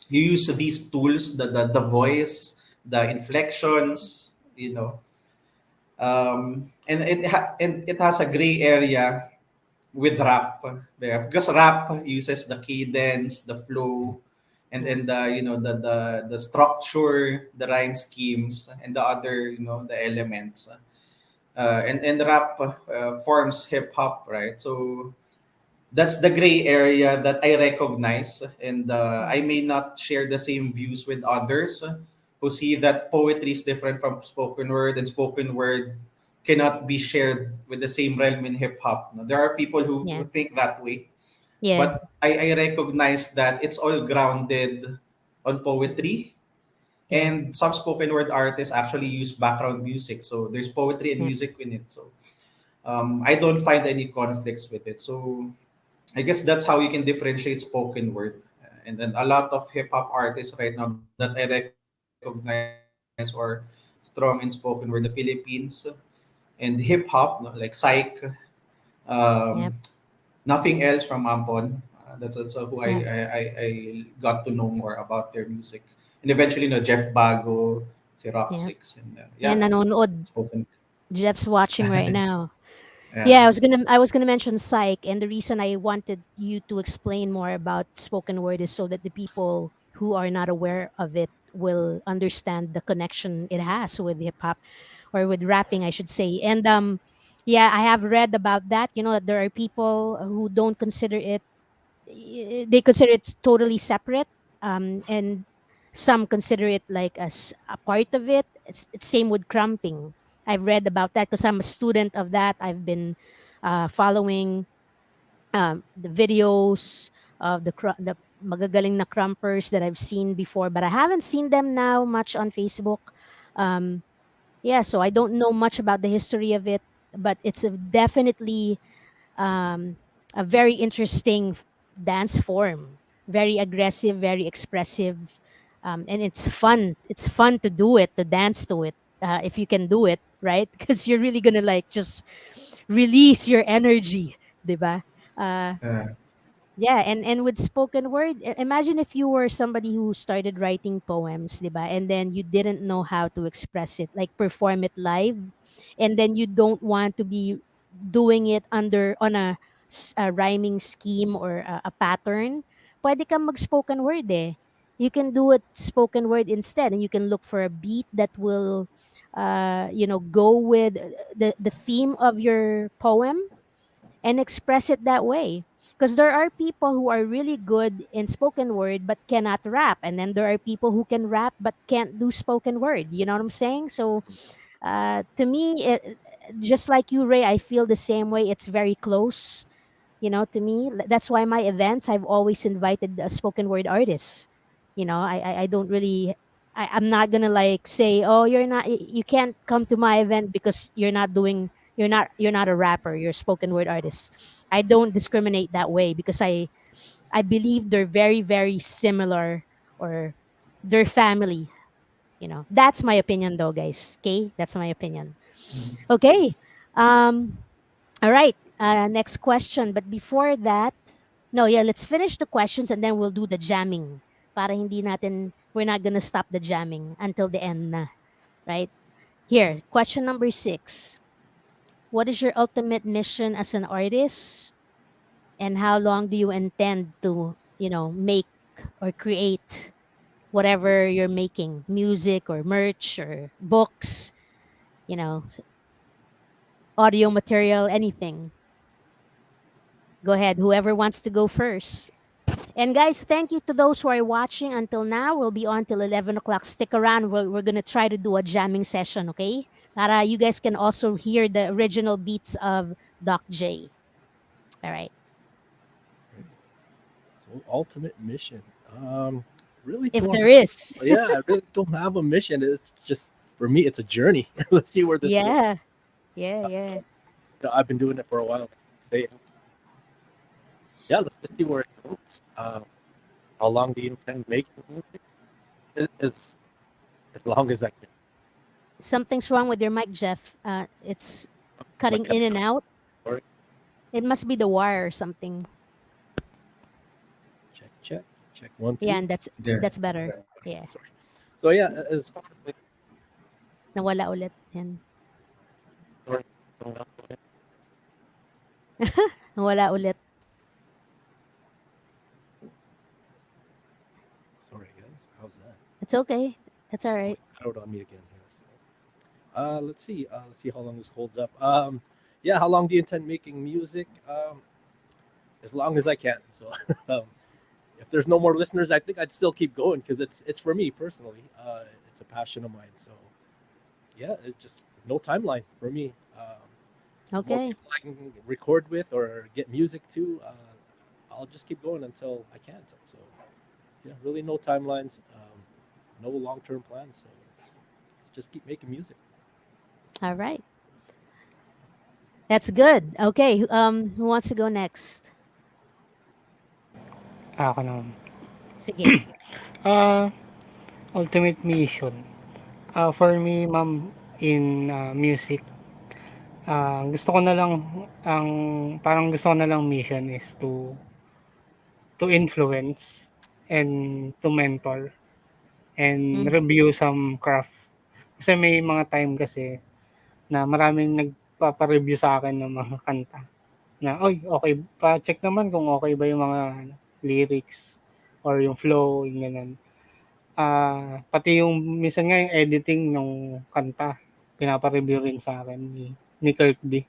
you use these tools, the voice, the inflections, and it has a gray area with rap there because rap uses the cadence, the flow, Yeah. and the structure, the rhyme schemes, and the other the elements. And rap forms hip hop, right? So that's the gray area that I recognize, and Yeah. I may not share the same views with others who see that poetry is different from spoken word, and spoken word cannot be shared with the same realm in hip hop. No? There are people who Yeah. think that way, Yeah. but I recognize that it's all grounded on poetry, Yeah. and some spoken word artists actually use background music, so there's poetry and Yeah. music in it. So I don't find any conflicts with it. So I guess that's how you can differentiate spoken word. And then a lot of hip hop artists right now that I recognize or strong in spoken word in the Philippines and hip hop, no, like Psych, um, Yeah. nothing else from Ampon. That's who Yeah. I got to know more about their music. And eventually, Jeff Bago, si Rock Yeah. Six, and Yeah. yeah, Nanonood. spoken. Jeff's watching right now. Yeah. Yeah, I was gonna mention psych, and the reason I wanted you to explain more about spoken word is so that the people who are not aware of it will understand the connection it has with hip hop or with rapping, I should say. And yeah, I have read about that. There are people who don't consider it. They consider it totally separate, and some consider it like as a part of it. It's same with cramping. I've read about that because I'm a student of that. I've been following the videos of the magagaling na crampers that I've seen before, but I haven't seen them now much on Facebook. Um, yeah, so I don't know much about the history of it, but it's definitely um, a very interesting dance form. Very aggressive, very expressive, and it's fun. It's fun to do it, to dance to it, if you can do it, right? Because you're really gonna like just release your energy, diba? Uh, Uh, Yeah, and with spoken word, imagine if you were somebody who started writing poems, diba? And then you didn't know how to express it, like perform it live, and then you don't want to be doing it under on a rhyming scheme or a pattern. Pwede kang mag-spoken word eh. You can do it spoken word instead, and you can look for a beat that will, go with the theme of your poem and express it that way. Because there are people who are really good in spoken word but cannot rap, and then there are people who can rap but can't do spoken word. You know what I'm saying? So, to me, just like you, Ray, I feel the same way. It's very close, to me. That's why my events, I've always invited a spoken word artist. I don't really, I'm not gonna like say, oh, you can't come to my event because you're not a rapper, you're a spoken word artist. I don't discriminate that way because I believe they're very, very similar, or they're family. That's my opinion though, guys. Okay, that's my opinion. Okay. um all right. Next question. But before that, no, yeah, let's finish the questions and then we'll do the jamming. We're not gonna stop the jamming until the end na, right? Here, question number 6. What is your ultimate mission as an artist, and how long do you intend to, make or create whatever you're making, music or merch or books, audio material, anything? Go ahead, whoever wants to go first. And guys, thank you to those who are watching until now. We'll be on till 11 o'clock. Stick around. We're going to try to do a jamming session, okay? Para you guys can also hear the original beats of Doc J. All right. So ultimate mission. Really If don't. there is. Yeah, I really don't have a mission. It's just for me, it's a journey. Let's see where this goes. Yeah. Yeah. I've been doing it for a while. Stay. Yeah, let's just see where it goes. How long do you intend making music? As long as I can. Something's wrong with your mic, Jeff. It's cutting What kind in and out. Sorry. It must be the wire or something. Check 1, 2. Yeah, and that's There. that's better. Yeah. Sorry. So yeah, as far as like, Nawala ulit. Yan. sorry, Nawala ulit. sorry guys, how's that? It's okay. That's all right. Out on me again here. So, let's see. Let's see how long this holds up. Yeah, how long do you intend making music? As long as I can. So, if there's no more listeners, I think I'd still keep going because it's for me personally. It's a passion of mine. So, yeah, it's just no timeline for me. More Okay. people I can record with or get music to, I'll just keep going until I can't. So, yeah, really no timelines, no long-term plans. So, let's just keep making music. All right. That's good. Okay. Who wants to go next? Ako na. Sige. Ultimate mission. For me, ma'am, in music, gusto ko na lang, parang gusto ko na lang mission is to influence and to mentor and Mhm. review some craft. Kasi may mga time kasi na maraming nagpapa-review sa akin ng mga kanta na, oy, okay, pa-check naman kung okay ba yung mga lyrics or yung flow, yung ganun. Pati yung minsan nga yung editing ng kanta, pinapa-review rin sa akin ni Kirk D.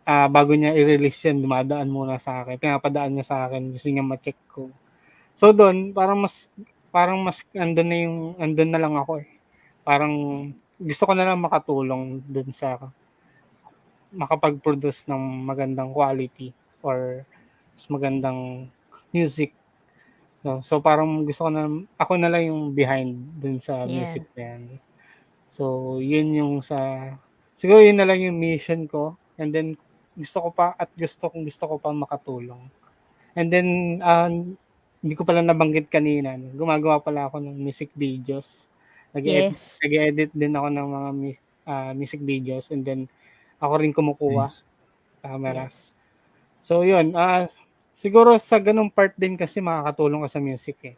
Bago niya i-release yan, dumadaan muna sa akin. Pinapadaan niya sa akin, gusto niya ma-check ko. So doon, parang mas andun na lang ako eh. Parang gusto ko na lang makatulong doon sa makapag-produce ng magandang quality or mas magandang music. No? So parang gusto ko na, ako na lang yung behind dun sa Yeah. music na yan. So yun yung siguro yun na lang yung mission ko. And then gusto ko pa makatulong. And then hindi ko pala nabanggit kanina, gumagawa pala ako ng music videos. Yes. Nag-edit din ako ng mga music videos, and then ako rin kumukuha Yes. cameras. Yes. So yun, Siguro sa ganung part din kasi makakatulong ka sa music eh.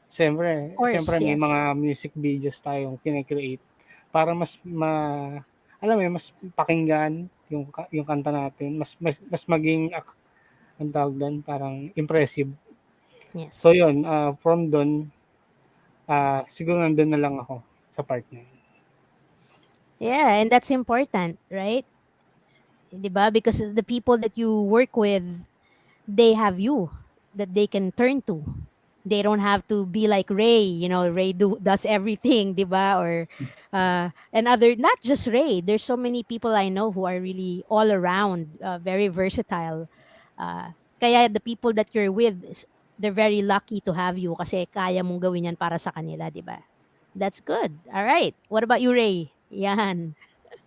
Of Siyempre course, may yes. mga music videos tayong kine-create para alam mo yun, mas pakinggan yung kanta natin, mas maging ang tawag doon, parang impressive. So Yes. yun, from doon, siguro nandun na lang ako sa part na yun. Yeah, and that's important, right? 'Di ba? Because the people that you work with, they have you that they can turn to. They don't have to be like Ray, Ray does everything, 'di ba? Or and other, not just Ray. There's so many people I know who are really all around, very versatile. Kaya the people that you're with, they're very lucky to have you kasi kaya mong gawin yan para sa kanila, 'di ba? That's good. All right. What about you, Ray? Yan.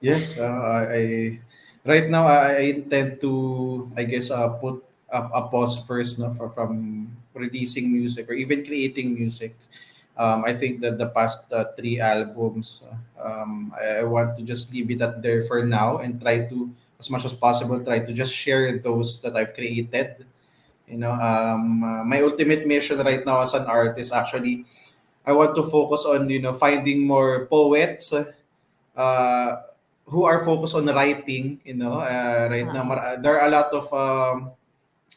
Yes, I right now I intend to, I guess, put a pause first, no, from releasing music or even creating music. I think that the past three albums, I want to just leave it at there for now and try to, as much as possible, try to just share those that I've created. My ultimate mission right now as an artist, actually, I want to focus on, finding more poets uh, who are focused on writing. Right now, Oo. there are a lot of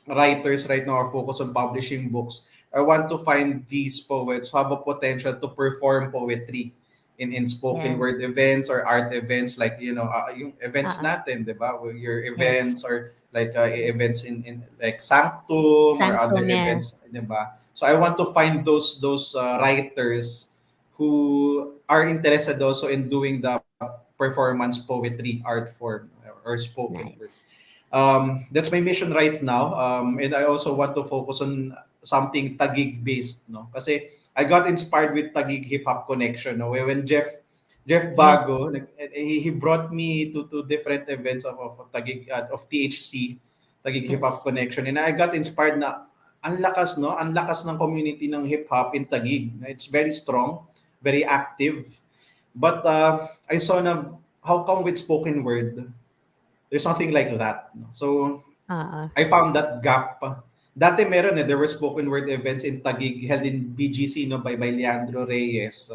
writers right now are focused on publishing books. I want to find these poets who have a potential to perform poetry in spoken Yes. word events or art events, like yung events Oo. natin, 'di ba? Your Yes. events, or like Yes. events in like Sanctum or other Sanctum, yeah. events, 'di ba? So I want to find those writers who are interested also in doing the performance poetry art form or spoken word. Nice. That's my mission right now. And I also want to focus on something Taguig based, no? Kasi I got inspired with Taguig Hip Hop Connection, no? When Jeff Yeah. Bago, he brought me to different events of Taguig, of THC, Taguig Hip Hop Yes. Connection, and I got inspired na ang lakas, no? Ang lakas ng community ng hip hop in Taguig. It's very strong, very active. But I saw na how come with spoken word there's something like that, no? So Oo. I found that gap. Dati meron there were spoken word events in Taguig held in BGC, no, by Leandro Reyes,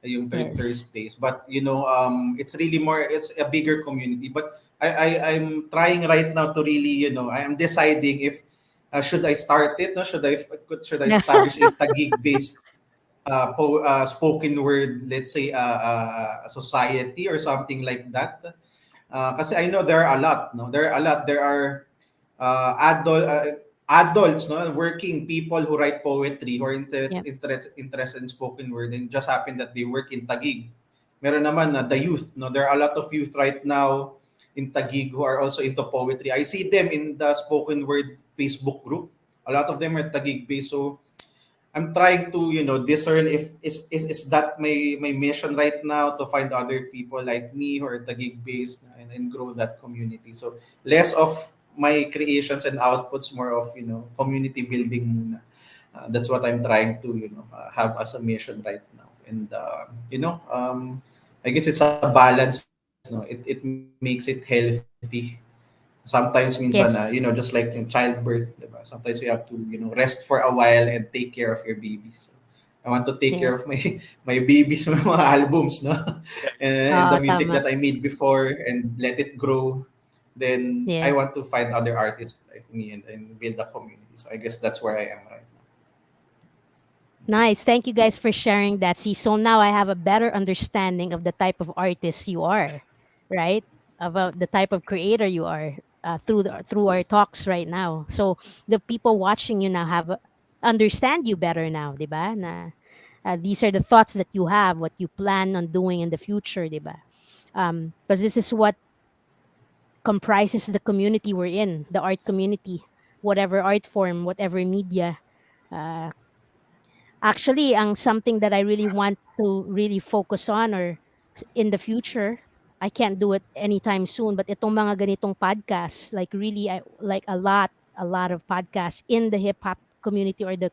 yung third Yes. Thursdays. But it's really more, it's a bigger community. But I'm trying right now to really, I am deciding if should I start it, no? Should I Yeah. establish a Taguig based spoken word, let's say, a society or something like that. Kasi I know there are a lot, no? There are a lot. There are adults, no, working people who write poetry, who are Yep. interested in spoken word, and just happen that they work in Taguig. Meron naman the youth, no? There are a lot of youth right now in Taguig who are also into poetry. I see them in the spoken word Facebook group. A lot of them are Taguig based. So I'm trying to, discern if is that my mission right now, to find other people like me who are Taguig based, and grow that community. So less of my creations and outputs, more of, community building muna. That's what I'm trying to, have as a mission right now. And I guess it's a balance, no? It makes it healthy. Sometimes minsan, Yes. just like yung childbirth, diba? Sometimes you have to, rest for a while and take care of your babies. I want to take Yeah. care of my my babies, my mga albums, no? And Oo, the music tama. that I made before, and let it grow. Then I Yeah. want to find other artists like me, and build a community. So I guess that's where I am right now. Nice. Thank you guys for sharing that. See, so now I have a better understanding of the type of artist you are, right? About the type of creator you are, through our talks right now. So the people watching you now understand you better now, 'di ba? Na these are the thoughts that you have, what you plan on doing in the future, 'di ba? Because this is what comprises the community we're in, the art community, whatever art form, whatever media. Uh, Actually, ang something that I really want to really focus on, or in the future, I can't do it anytime soon, but itong mga ganitong podcasts, like really, like a lot of podcasts in the hip hop community, or the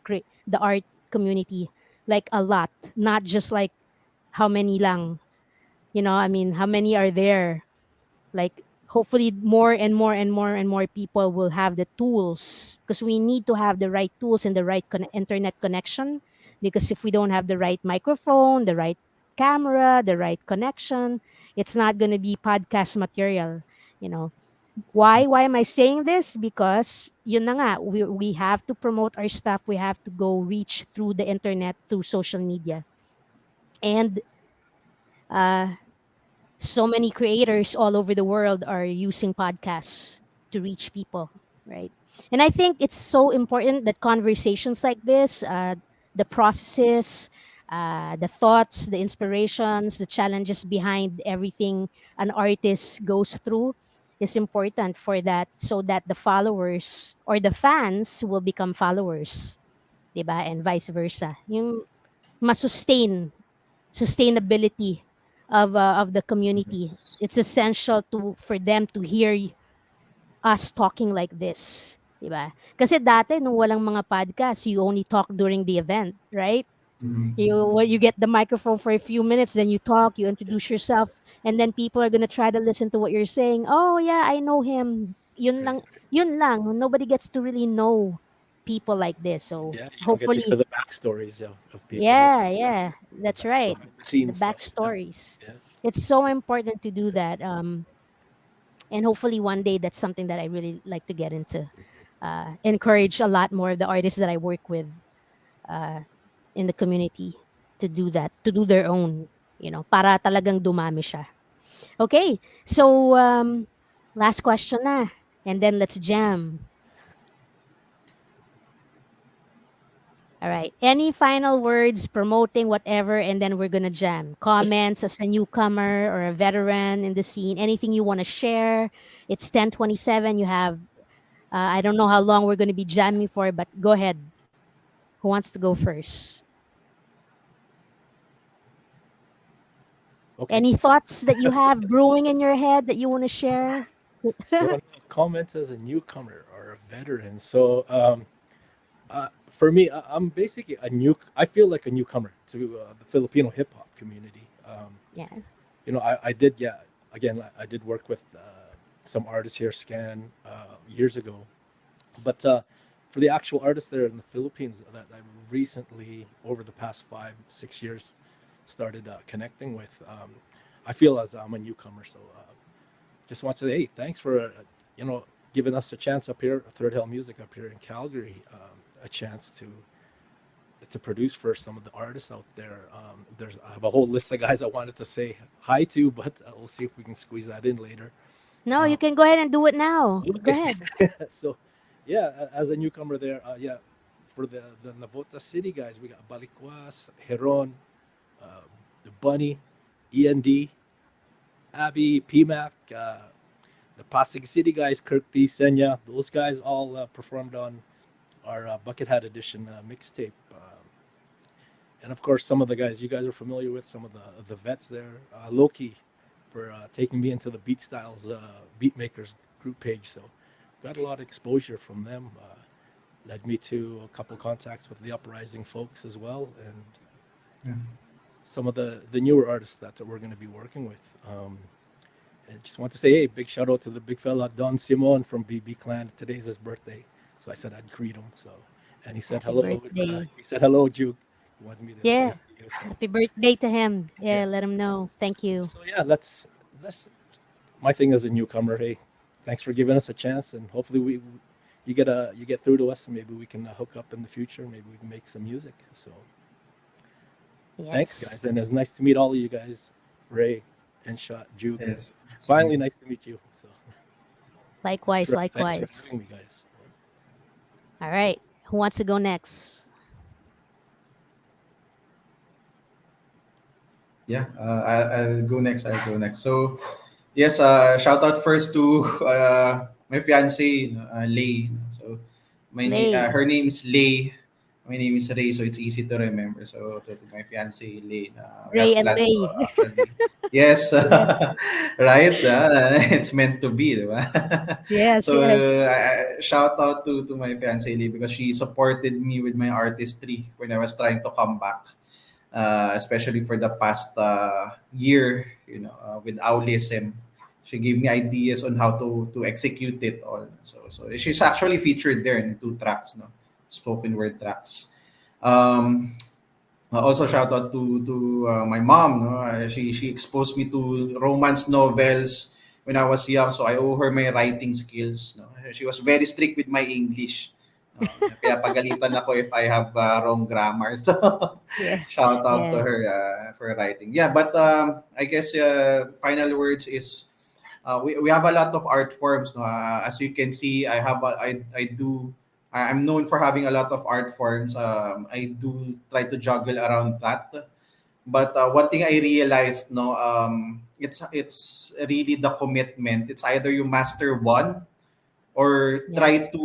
art community, like a lot, not just like how many lang, I mean, how many are there? Like hopefully more and more and more and more people will have the tools, because we need to have the right tools and the right internet connection, because if we don't have the right microphone, the right camera, the right connection, it's not going to be podcast material, you know. Why am I saying this? Because yun na nga, we have to promote our stuff, we have to go reach through the internet, through social media. And uh so many creators all over the world are using podcasts to reach people, right? And I think it's so important that conversations like this, the processes, the thoughts, the inspirations, the challenges behind everything an artist goes through is important for that, so that the followers or the fans will become followers, diba? And vice versa. Yung masustain sustainability of the community. Yes. It's essential to for them to hear us talking like this, 'di ba? Kasi dati nung walang mga podcast, you only talk during the event, right? Mhm. You get the microphone for a few minutes, then you talk, you introduce yourself, and then people are gonna try to listen to what you're saying. Oh yeah, I know him. Yun Right. lang, yun lang. Nobody gets to really know people like this. So Yeah, you don't get to hear hopefully, the backstories of people, right? yeah, yeah, that's right. Behind the The scenes stuff. Yeah. backstories. Yeah. It's so important to do that. And hopefully one day that's something that I really like to get into. Encourage a lot more of the artists that I work with uh, in the community to do that, to do their own, para talagang dumami siya. Okay, so last question na, and then let's jam. All right. Any final words promoting whatever, and then we're gonna jam. Comments as a newcomer or a veteran in the scene. Anything you want to share? It's 10:27. You have I don't know how long we're gonna be jamming for, but go ahead. Who wants to go first? Okay. Any thoughts that you have brewing in your head that you want to share? So comments as a newcomer or a veteran. So for me, I'm basically I feel like a newcomer to the Filipino hip hop community. Yeah. I did, yeah. Again, I did work with some artists here, Scan, years ago. But for the actual artists there in the Philippines that I recently, over the past 5, 6 years, started connecting with, I feel as I'm a newcomer. So just want to say, hey, thanks for giving us a chance up here, Third Hill Music up here in Calgary, a chance to produce for some of the artists out there. I have a whole list of guys I wanted to say hi to, but we'll see if we can squeeze that in later. No, you can go ahead and do it now. Go Okay. ahead. So, yeah, as a newcomer there, yeah, for the Navota City guys, we got Balikwas, Heron, uh, the Bunny, END, Abby, PMAC, the Pasig City guys, Kirk P. Senya. Those guys all performed on our Buckethead Edition mixtape. And of course, some of the guys you guys are familiar with, some of the vets there. Loki for taking me into the Beat Styles Beatmakers group page. So got a lot of exposure from them. Led me to a couple contacts with the Uprising folks as well, and Yeah. some of the newer artists that we're going to be working with. And just want to say, hey, big shout out to the big fella Don Simon from BB Clan. Today's his birthday, so I said I'd greet him. So, and he said Happy hello. birthday. He said hello, Juke. He wanted me to say Yeah. it to you, so. Happy birthday to him. Yeah, Yeah. let him know. Thank you. So yeah, that's my thing as a newcomer. Hey, thanks for giving us a chance, and hopefully you get through to us, and maybe we can hook up in the future. Maybe we can make some music. So thanks, Yes. guys, and it's nice to meet all of you guys, Ray, and Shot, Juke. Yes. Finally, nice to meet you. So Likewise, thanks for likewise. having me, guys. All right. Who wants to go next? Yeah, I'll go next. So, yes, shout out first to my fiance, Lay. So, Lay. her name is Lay. My name is Ray, so it's easy to remember. So, to my fiance, Lay, we Ray have and plans Lay. to actually. Yes, right. It's meant to be, di ba? Yes, So, yes. shout out to my fiance, Lay, because she supported me with my artistry when I was trying to come back. Especially for the past year, with Aulism. She gave me ideas on how to execute it all. So she's actually featured there in 2 tracks, no, spoken word tracks. Um, Also shout out to my mom. No? She exposed me to romance novels when I was young, so I owe her my writing skills. No? She was very strict with my English. No? Kaya pagalitan ako if I have wrong grammar. So Yeah. shout out to Yeah. her for writing. Yeah, but I guess final words is we have a lot of art forms. No? As you can see, I'm known for having a lot of art forms. I do try to juggle around that. But one thing I realized, no, it's really the commitment. It's either you master one or Yeah. try to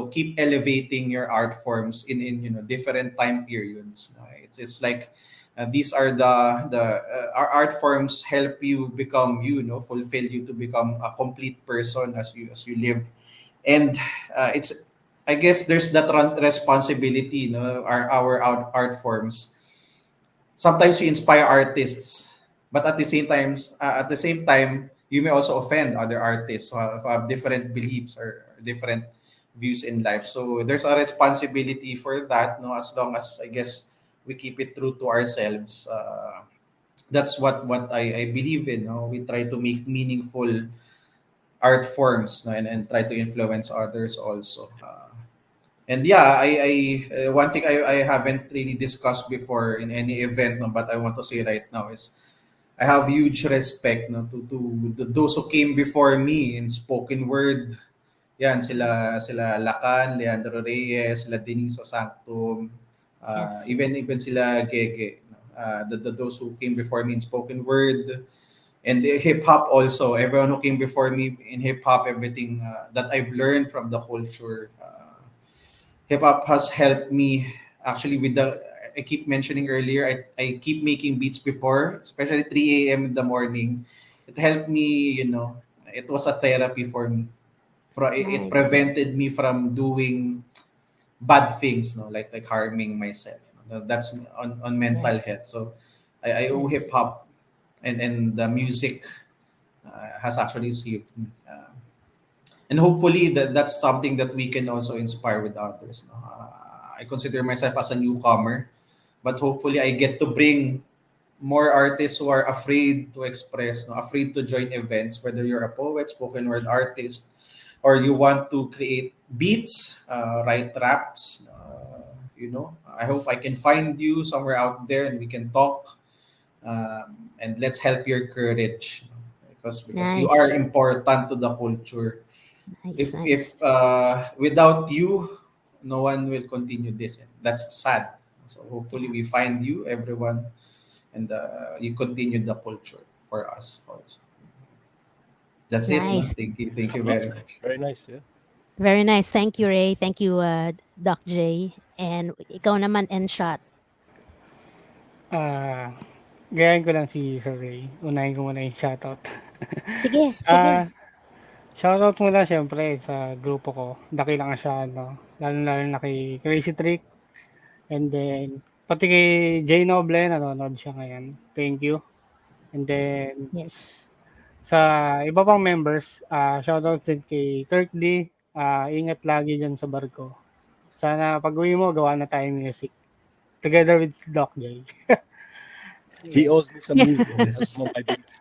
keep elevating your art forms in different time periods. It's like these are the our art forms help you become fulfill you to become a complete person as you live. And it's I guess there's that responsibility, our art forms. Sometimes we inspire artists, but at the same time, you may also offend other artists who have different beliefs or different views in life. So there's a responsibility for that, no? As long as I guess we keep it true to ourselves. That's what I believe in. No? We try to make meaningful art forms, no? And try to influence others also. And yeah, I one thing I haven't really discussed before in any event, no, but I want to say right now is I have huge respect, no, to those who came before me in spoken word. Yan, sila Lacan, Leandro Reyes, sila Denise Sanctum, Yes. even sila Gege. No? Those who came before me in spoken word, and hip hop also. Everyone who came before me in hip hop, everything that I've learned from the culture. Hip hop has helped me actually with the. I keep mentioning earlier. I keep making beats before, especially 3 a.m. in the morning. It helped me. It was a therapy for me. It Nice. prevented me from doing bad things, no, like harming myself. That's on mental Yes. health. So I owe hip Yes. hop and the music has actually saved me. And hopefully that's something that we can also inspire with others. No? I consider myself as a newcomer, but hopefully I get to bring more artists who are afraid to express, no? Afraid to join events, whether you're a poet, spoken word artist, or you want to create beats, write raps. I hope I can find you somewhere out there and we can talk, and let's help your courage, because you are Nice. important to the culture. Nice. If Nice. without you, no one will continue this. That's sad. So hopefully we find you, everyone, and you continue the culture for us also. That's it. No? Nice. Thank you very Awesome. much. Very nice. Yeah. Very nice. Thank you, Ray. Thank you, Doc J. And ikaw naman, Enshot. Ah, gayahin ko lang si Sir Ray. Unahin ko muna yung shoutout. Sige, Ah, sige. shoutout muna siyempre sa grupo ko. Dakilang siya, no? Lalo-lalo na kay Crazy Trick. And then, pati kay Jay Noble, nanonood siya ngayon. Thank you. And then, Yes. sa iba pang members, shoutout din kay Kirk D. Ingat lagi dyan sa barko. Sana pag-uwi mo, gawa na tayo music. Together with Doc J. He owes me some music. Yes. Some of my beats.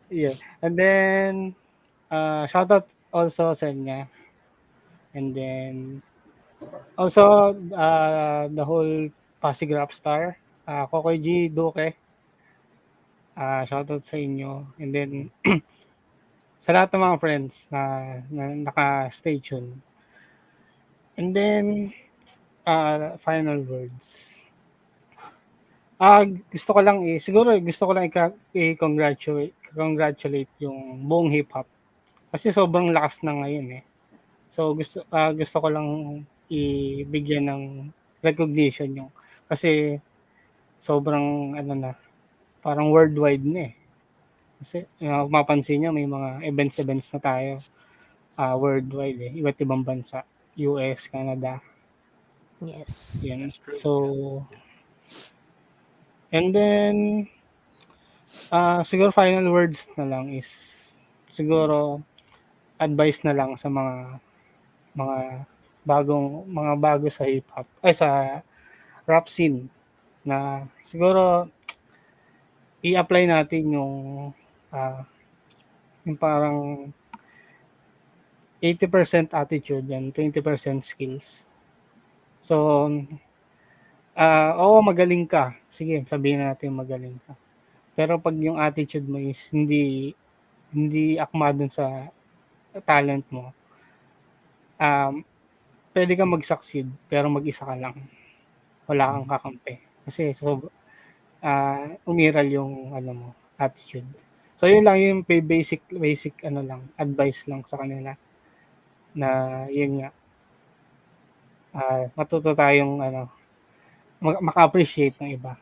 Yeah. And then, shoutout also sa niya. And then, also, the whole Pasig Rap Star, Kokoy G, Duque, shoutout sa inyo. And then, sa lahat ng mga friends na naka-stay tuned. And then, final words. Gusto ko lang siguro gusto ko lang i-congratulate yung buong hip-hop. Kasi sobrang lakas na ngayon eh. So gusto ko lang ibigyan ng recognition yung kasi sobrang parang worldwide na eh. Kasi kung mapansin niyo may mga events na tayo worldwide eh, iba't ibang bansa, US, Canada. Yes. Yan. That's true. So and then Siguro final words na lang is siguro advice na lang sa mga mga bago sa hip hop ay sa rap scene na siguro i-apply natin yung parang 80% attitude and 20% skills. So, oo, magaling ka. Sige, sabihin natin magaling ka. Pero pag yung attitude mo is hindi akma dun sa talent mo, pwede kang mag-succeed pero mag-isa ka lang. Wala kang kakampi. Kasi umiral yung attitude. So yun lang yung basic advice lang sa kanila na yun nga. Matuto tayong maka-appreciate ng iba.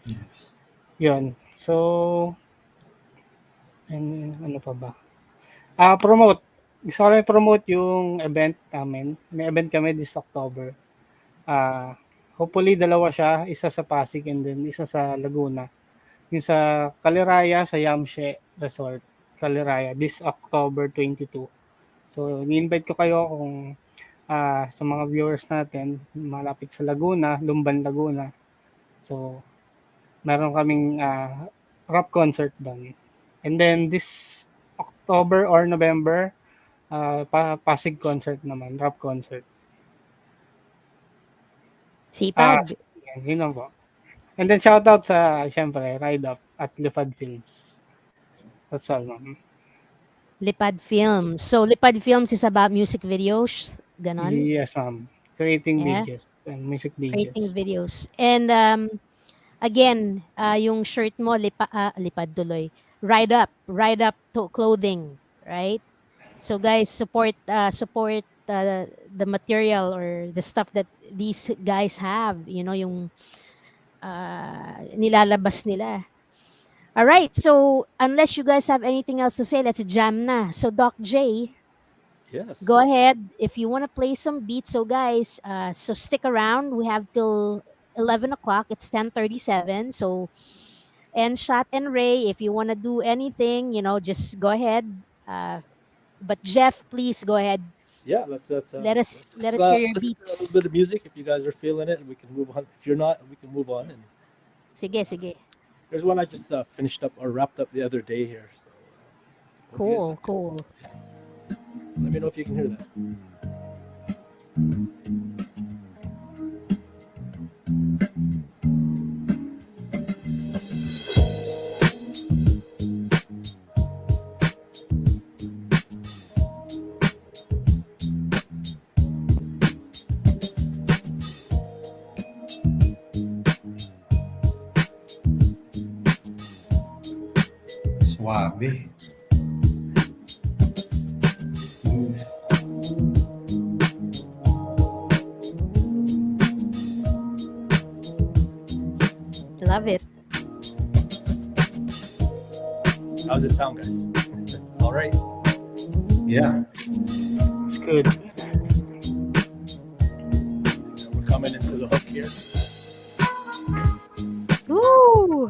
Yes. Yun. So ano pa ba? Promote. Gusto ko lang promote yung event namin. May event kami this October. Hopefully dalawa siya, isa sa Pasig and then isa sa Laguna. Yung sa Caliraya, sa Yamshe Resort, Caliraya, this October 22. So, ni-invite ko kayo kung sa mga viewers natin, malapit sa Laguna, Lumban, Laguna. So, meron kaming rap concert doon. And then this October or November, Pasig concert naman, rap concert. Sipag. Yun lang po. And then shoutout sa, syempre, Ride Up at Lipad Films. That's all, ma'am. Lipad Films. So, Lipad Films is about music videos? Ganon? Yes, ma'am. Creating Yeah. videos and music videos. Creating videos. And again, yung shirt mo, lipad tuloy. Ride Up to clothing, right? So guys, support the material or the stuff that these guys have, yung nilalabas nila. All right, so unless you guys have anything else to say, let's jam na. So Doc J, Yes. go ahead if you want to play some beats. So guys, so stick around. We have till 11 o'clock. It's 10:37. So, and Shot and Ray, if you want to do anything, just go ahead. But Jeff, please go ahead. Yeah, let's Let us hear your listen to a beats. little bit of music. If you guys are feeling it, we can move on. If you're not, we can move on. And Sige. there's one I just finished up or wrapped up the other day here. So, Cool. let me know if you can hear that. Suave. Smooth. Love it. How's it sound, guys? All right. Yeah. It's good. We're coming into the hook here. Woo!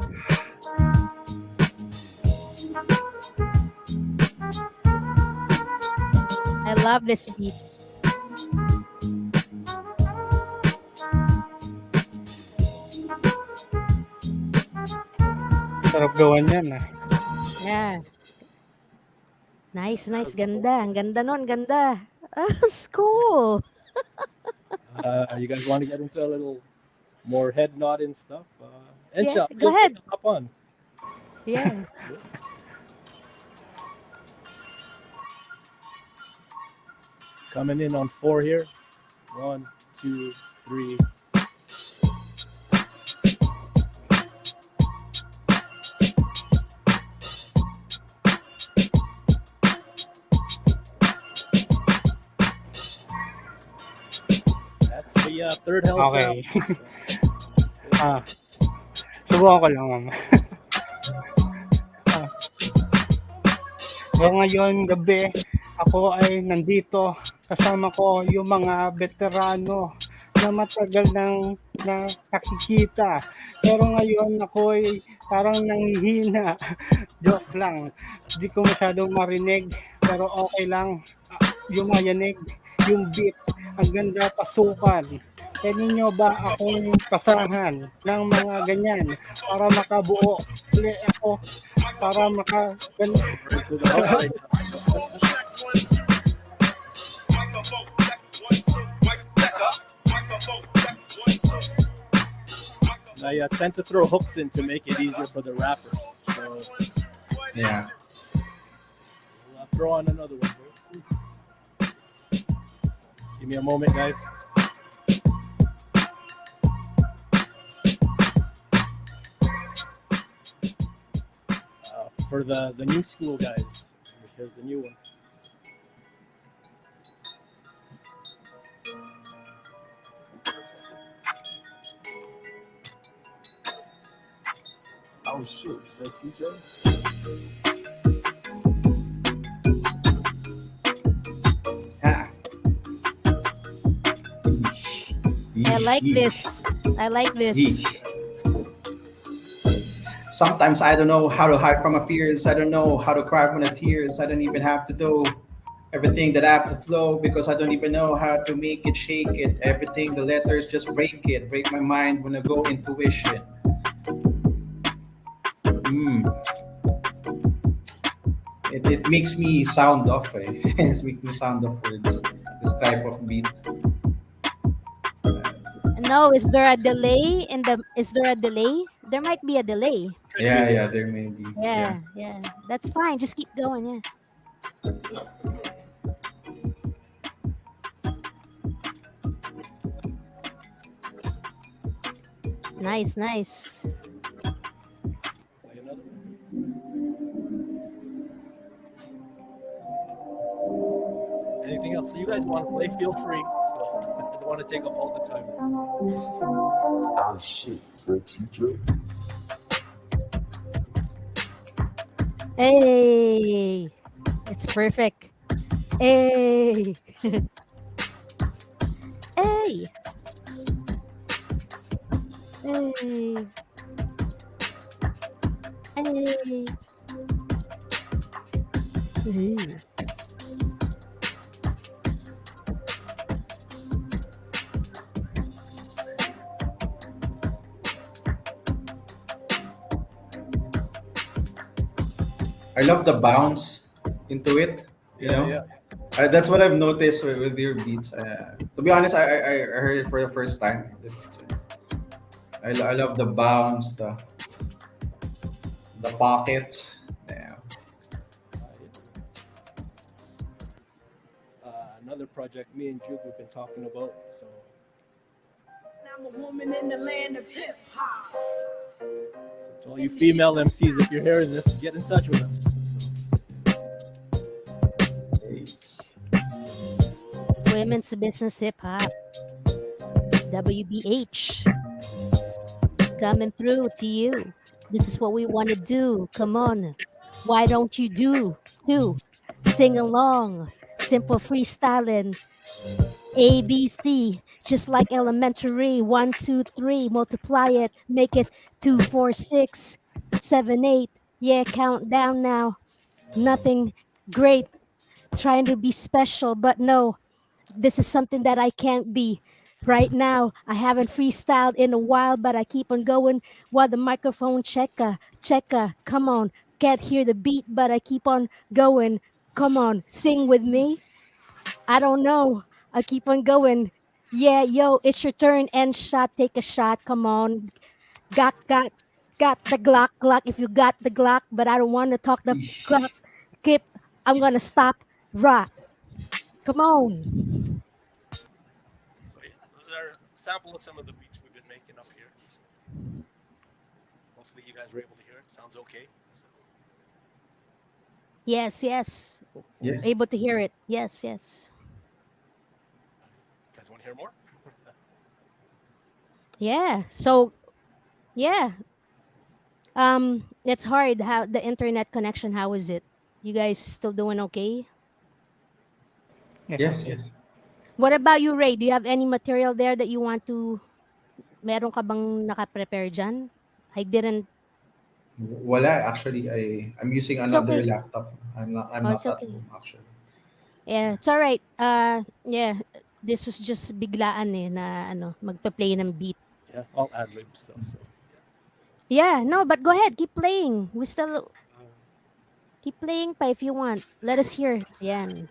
I love this beat. Sarap gawan yan. Yeah. Nice. Ganda. Ang ganda nun. Ganda. It's cool. You guys want to get into a little more head nodding stuff? And Yeah, Shop, go feel free ahead. to hop on. Yeah. Coming in on 4 here. 1, 2, 3. That's the third hell Okay. sound. Subukan ko lang, ma'am. So ngayon gabi, ako ay nandito. Kasama ko yung mga veterano na matagal nang nakikita. Pero ngayon ako'y parang nanghihina. Joke lang. Di ko masyadong marinig, pero okay lang. Yung mayanig, yung beat, ang ganda pasukan. Pwede nyo ba akong pasahan ng mga ganyan para makabuo ulit ako, para Right to the hook right now. I tend to throw hooks in to make it easier for the rappers. So Yeah. I'll throw on another one. Bro. Give me a moment, guys. For the new school guys, here's the new one. Oh shoot, is that TJ? Ah. I like this. I like this. Yeesh. Sometimes I don't know how to hide from my fears. I don't know how to cry from the tears. I don't even have to do everything that I have to flow because I don't even know how to make it, shake it. Everything, the letters just break it. Break my mind when I go intuition. It makes me sound off. It makes me sound off words. This type of beat. No, is there a delay in the? Is there a delay? There might be a delay. Yeah, there may be. Yeah. That's fine. Just keep going. Yeah. Nice. Play another one. Anything else? So you guys want to play? Feel free. So I don't want to take up all the time. Oh shit, is that TJ? Hey, it's perfect. Hey, hey, hey, hey. Hey. I love the bounce into it. You know, that's what I've noticed with your beats. To be honest, I heard it for the first time. I love the bounce, the pockets. Yeah. Another project me and Jude we've been talking about. So I'm a woman in the land of hip hop. to all you female MCs, if you're hearing this, get in touch with us. Women's Business Hip Hop. WBH. Coming through to you. This is what we want to do. Come on. Why don't you do too? Sing along. Simple freestyling. ABC. Just like elementary. 1, 2, 3. Multiply it. Make it 2, 4, 6, 7, 8. Yeah, count down now. Nothing great. Trying to be special, but no. This is something that I can't be. Right now, I haven't freestyled in a while, but I keep on going while the microphone checker. Come on, can't hear the beat, but I keep on going. Come on, sing with me. I don't know. I keep on going. Yeah, yo, it's your turn. End shot, take a shot. Come on, got the Glock. If you got the Glock, but I don't want to talk the Glock. Keep. I'm gonna stop. Rock. Come on. So yeah, those are a sample of some of the beats we've been making up here. Hopefully you guys were able to hear it. Sounds okay. Yes. Yes. Able to hear it. Yes. You guys want to hear more? Yeah. So, yeah. It's hard. How the internet connection? How is it? You guys still doing okay? Yes. What about you, Ray? Do you have any material there that you want to meron ka bang naka-prepare dyan? I didn't. Wala, actually, I'm using It's another okay. laptop. I'm Oh, not it's at okay. home actually. Yeah, it's alright. Yeah, this was just biglaan eh na ano, magpa-play ng beat. Yeah, all ad lib stuff. So. Yeah, no, but go ahead, keep playing. We still keep playing pa if you want. Let us hear. Yan.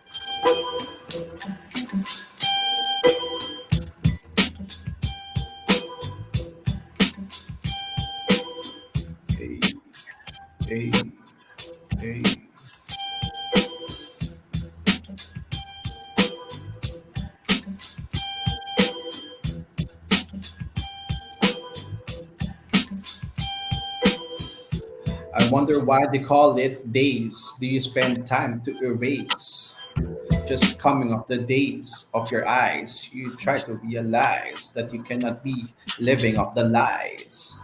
Hey, hey, hey. I wonder why they call it days. Do you spend time to erase? Just coming up the days of your eyes, you try to realize that you cannot be living off the lies.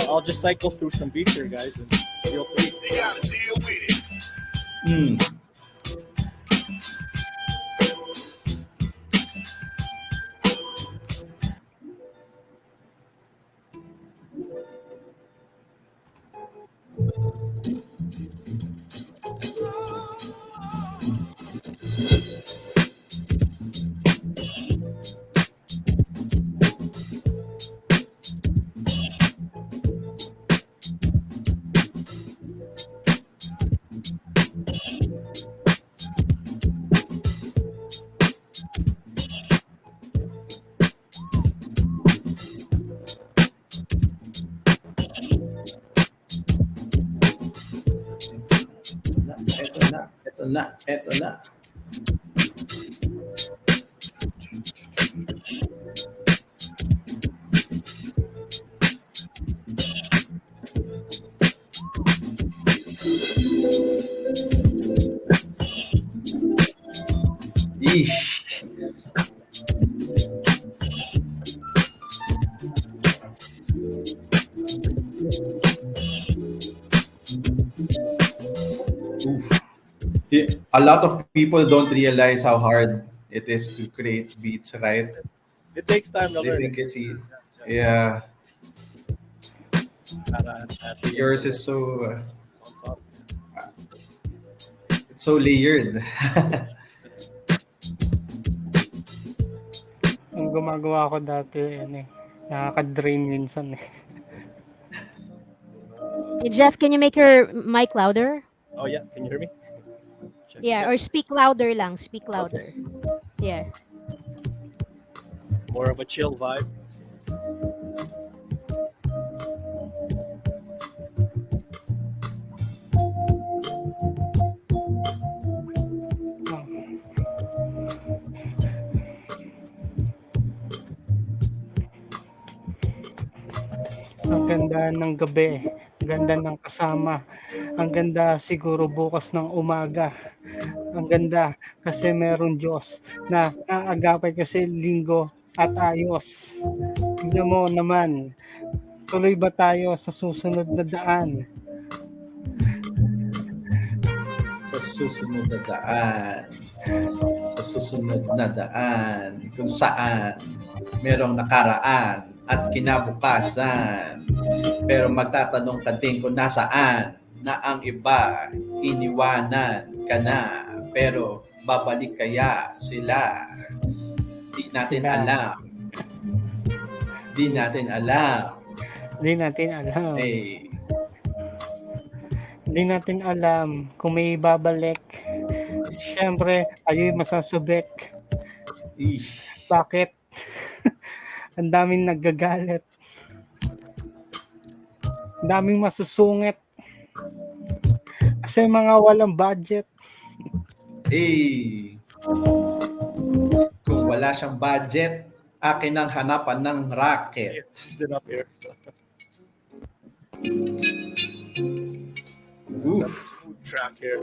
I'll just cycle through some beats here, guys, and feel free. Hmm. Eto na. Eesh. Oof. Yeah, a lot of people don't realize how hard it is to create beats, right? It takes time to They learn. think it's easy. Yeah, yours is so it's so layered. Ang gumagawa ko dati, nakaka-drain minsan eh. Hey, Jeff, can you make your mic louder? Oh yeah, can you hear me? Check Yeah, it. or speak louder lang. Speak louder. Yeah. More of a chill vibe. Ang ganda ng gabi, ganda ng kasama. Ang ganda siguro bukas ng umaga. Ang ganda kasi meron Diyos na aagapay kasi linggo at ayos. Tignan mo naman, tuloy ba tayo sa susunod na daan? Sa susunod na daan. Sa susunod na daan. Kung saan merong nakaraan at kinabukasan. Pero magtatanong ka din kung nasaan na ang iba iniwanan ka na. Pero babalik kaya sila? Di natin Sila. alam. Di natin alam. Hindi natin alam. Eh, Hindi natin alam kung may babalik. Siyempre, ayo'y masasubik. ish. Bakit? Ang daming naggagalit. Ang daming masusungit. Kasi mga walang budget. Eh, kung wala siyang budget, akin ang hanapan ng racket. Stood up here. Oof. Track here.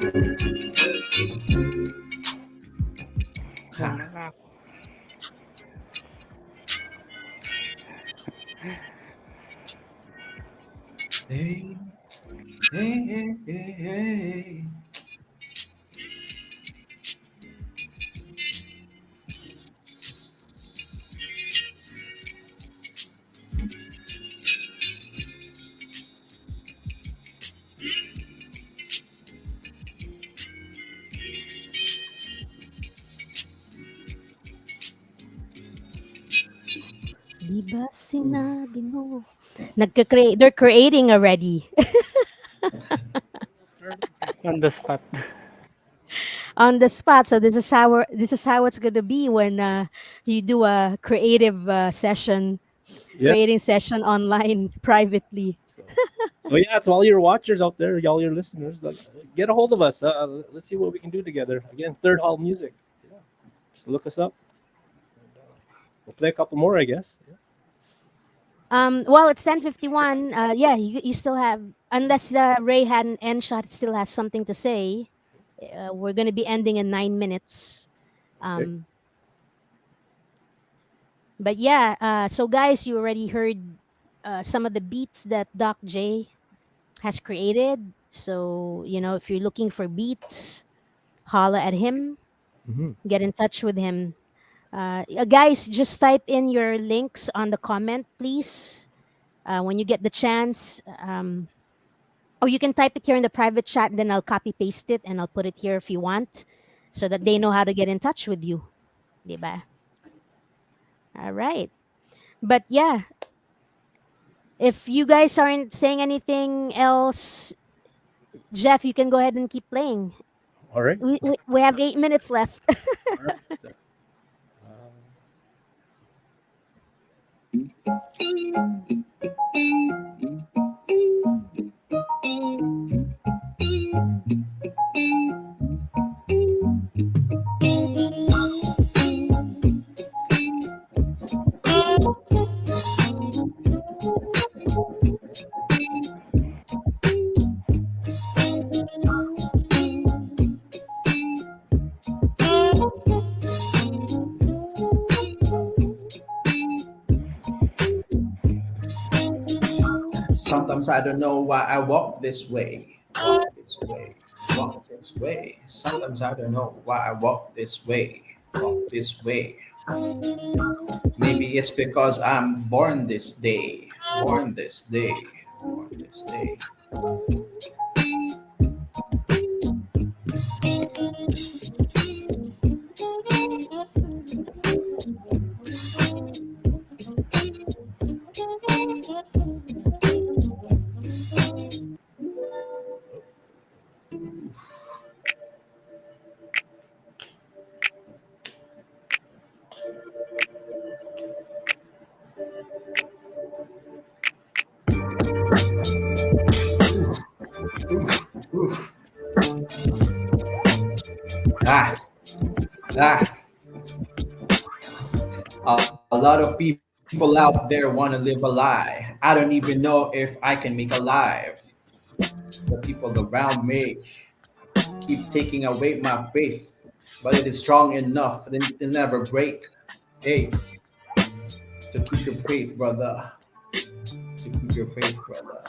Ha. Hey, hey, hey, hey, hey. Di ba sinabi mo? They're creating already. On the spot. On the spot. So this is how it's gonna be when you do a creative session, Yeah. creating session online privately. So yeah, to all your watchers out there, all your listeners, get a hold of us. Let's see what we can do together. Again, Third Hall Music. Yeah. Just look us up. We'll play a couple more, I guess. Yeah. Well, it's 10:51. Yeah, you still have, unless Ray had an end shot, still has something to say. We're gonna be ending in 9 minutes. Um, but yeah, so guys, you already heard some of the beats that Doc J has created. So if you're looking for beats, holla at him. Mhm. Get in touch with him. Guys, just type in your links on the comment, please. When you get the chance. Or you can type it here in the private chat, and then I'll copy paste it and I'll put it here if you want, so that they know how to get in touch with you. Diba? All right. But yeah, if you guys aren't saying anything else, Jeff, you can go ahead and keep playing. All right. We have 8 minutes left. All right. Sometimes I don't know why I walk this way. Walk this way. Walk this way. Sometimes I don't know why I walk this way. Walk this way. Maybe it's because I'm born this day. Born this day. Born this day. Oof. Ah, ah. A lot of people out there want to live a lie. I don't even know if I can make alive. The people around me keep taking away my faith, but it is strong enough that it will never break. Hey, to keep your faith, brother. To keep your faith, brother.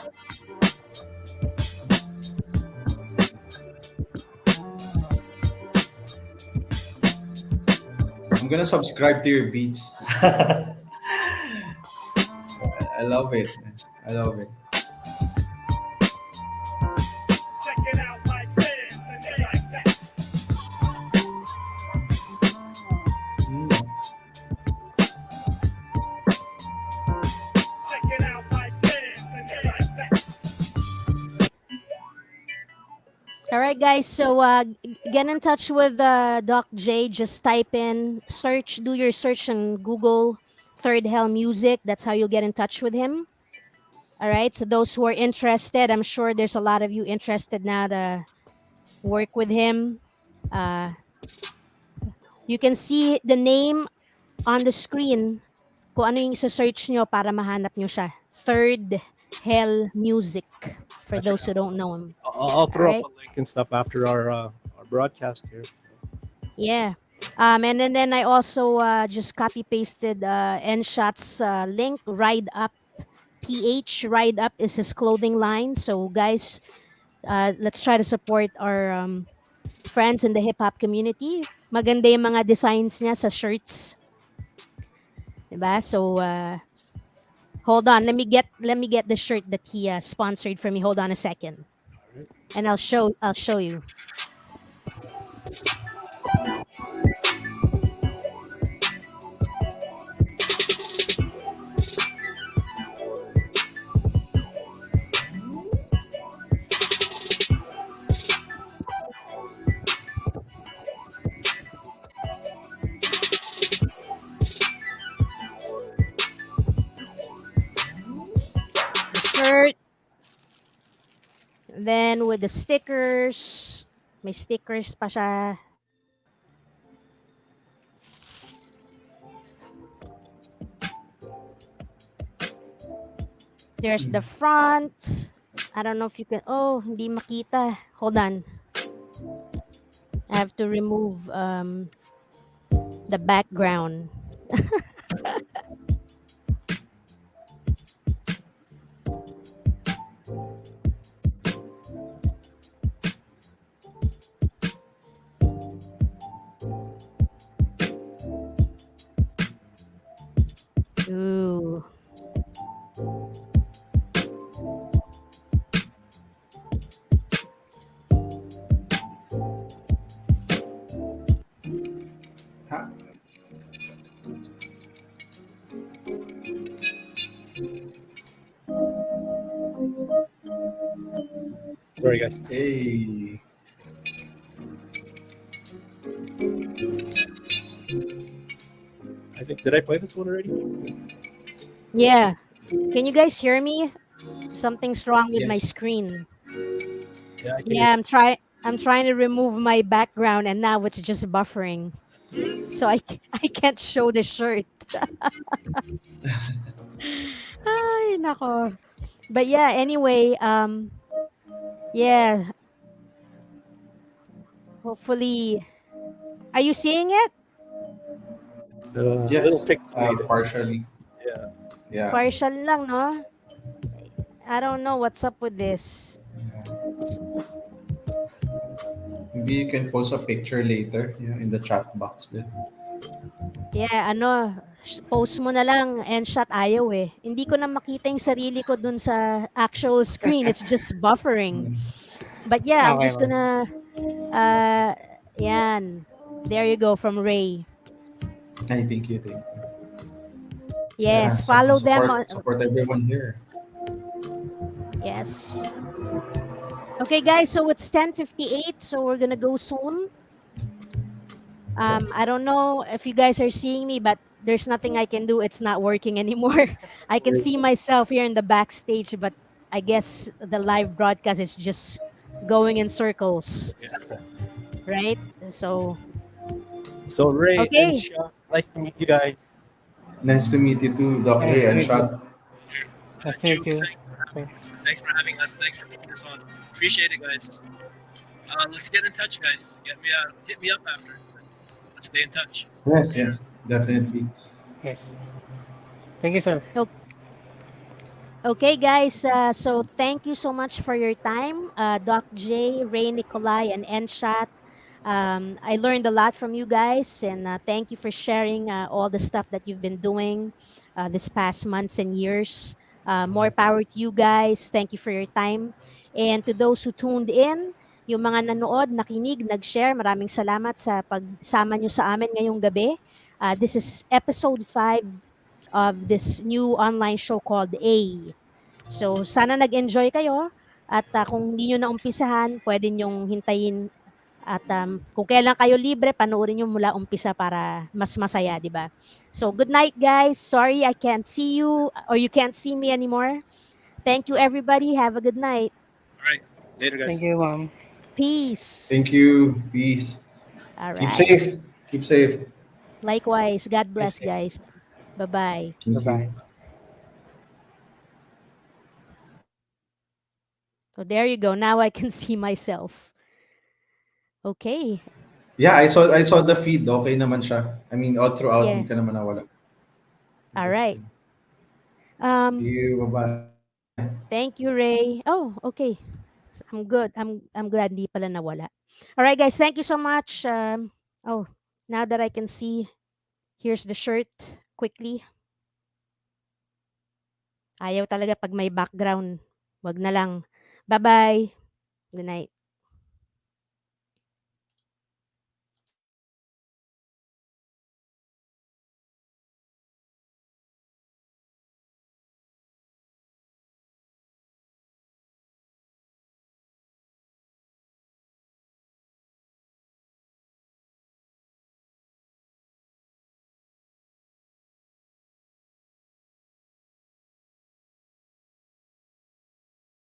I'm gonna subscribe to your beats. I love it. I love it. Check it out like this and then like that. Mm. Check it out like this and then like that. All right, guys. So get in touch with Doc J. Just type in do your search on Google, Third Hell Music. That's how you'll get in touch with him. All right. So those who are interested, I'm sure there's a lot of you interested now to work with him. You can see the name on the screen kung ano yung isa-search nyo para mahanap nyo siya. Third Hell Music. for those who don't know him. I'll throw Alright. up a link and stuff after our broadcast here. Yeah. And then I also just copy pasted Nshot's link. Ride Up PH. Ride Up is his clothing line. So guys, let's try to support our friends in the hip hop community. Maganda yung mga designs niya sa shirts. Diba? So hold on, let me get the shirt that he sponsored for me. Hold on a second. And I'll show you. Shirt. Then with the stickers, may stickers pa siya. There's the front. I don't know if you can. Oh, hindi makita. Hold on. I have to remove the background. Ooh. Ha- Sorry, guys. Hey. I think, did I play this one already? Yeah. Can you guys hear me? Something's wrong with my Yes. screen. Yeah, I can Yeah, I'm trying to remove my background and now it's just buffering. So I can't show the shirt. Ay, nako. But yeah, anyway, yeah, hopefully are you seeing it? It's a little Yes. pixelated. Partially. Yeah. Yeah. Partial lang, no? I don't know what's up with this. Maybe you can post a picture later, in the chat box then. Yeah, post mo na lang and shot ayaw eh. Hindi ko na makita yung sarili ko dun sa actual screen. It's just buffering. But yeah, I'm Okay, just ma'am. gonna yan. There you go from Ray. I thank you. Yes, Yeah, follow them on support everyone here. yes. Okay guys, so it's 10:58, so we're gonna go soon. I don't know if you guys are seeing me, but there's nothing I can do. It's not working anymore. I can see myself here in the backstage, but I guess the live broadcast is just going in circles. Right? So So Ray and okay. Sean, nice to meet you guys. Nice to meet you too, Doc Nice Ray to and meet you. Shot. Nice to meet you. Sir. Thanks for having us. Thanks for putting this on. Appreciate it, guys. Let's get in touch, guys. Hit me up after. Let's stay in touch. Yes, definitely. Yes. Thank you, sir. Okay, guys. So thank you so much for your time, Doc J, Ray Nicolai, and Enshot. I learned a lot from you guys, and thank you for sharing all the stuff that you've been doing this past months and years. More power to you guys. Thank you for your time. And to those who tuned in, yung mga nanood, nakinig, nag-share, maraming salamat sa pagsama nyo sa amin ngayong gabi. This is episode 5 of this new online show called A. So, sana nag-enjoy kayo. At kung hindi nyo naumpisahan, pwede nyong hintayin. At kung kailan kayo libre, panoorin nyo mula umpisa para mas masaya, di ba? So, good night, guys. Sorry I can't see you or you can't see me anymore. Thank you, everybody. Have a good night. All right. Later, guys. Thank you, ma'am. Peace. Thank you. Peace. All Keep right. safe. Keep safe. Likewise. God bless, safe. guys. Bye-bye. Thank Bye-bye. you. So there you go. Now I can see myself. Okay. Yeah, I saw the feed. Okay naman siya. I mean, all throughout, Yeah. hindi ka naman nawala. All right. See you. Bye-bye. Thank you, Ray. Oh, okay. I'm good. I'm glad hindi pala nawala. All right, guys. Thank you so much. Oh, now that I can see, here's the shirt quickly. Ayaw talaga pag may background. Wag na lang. Bye-bye. Good night.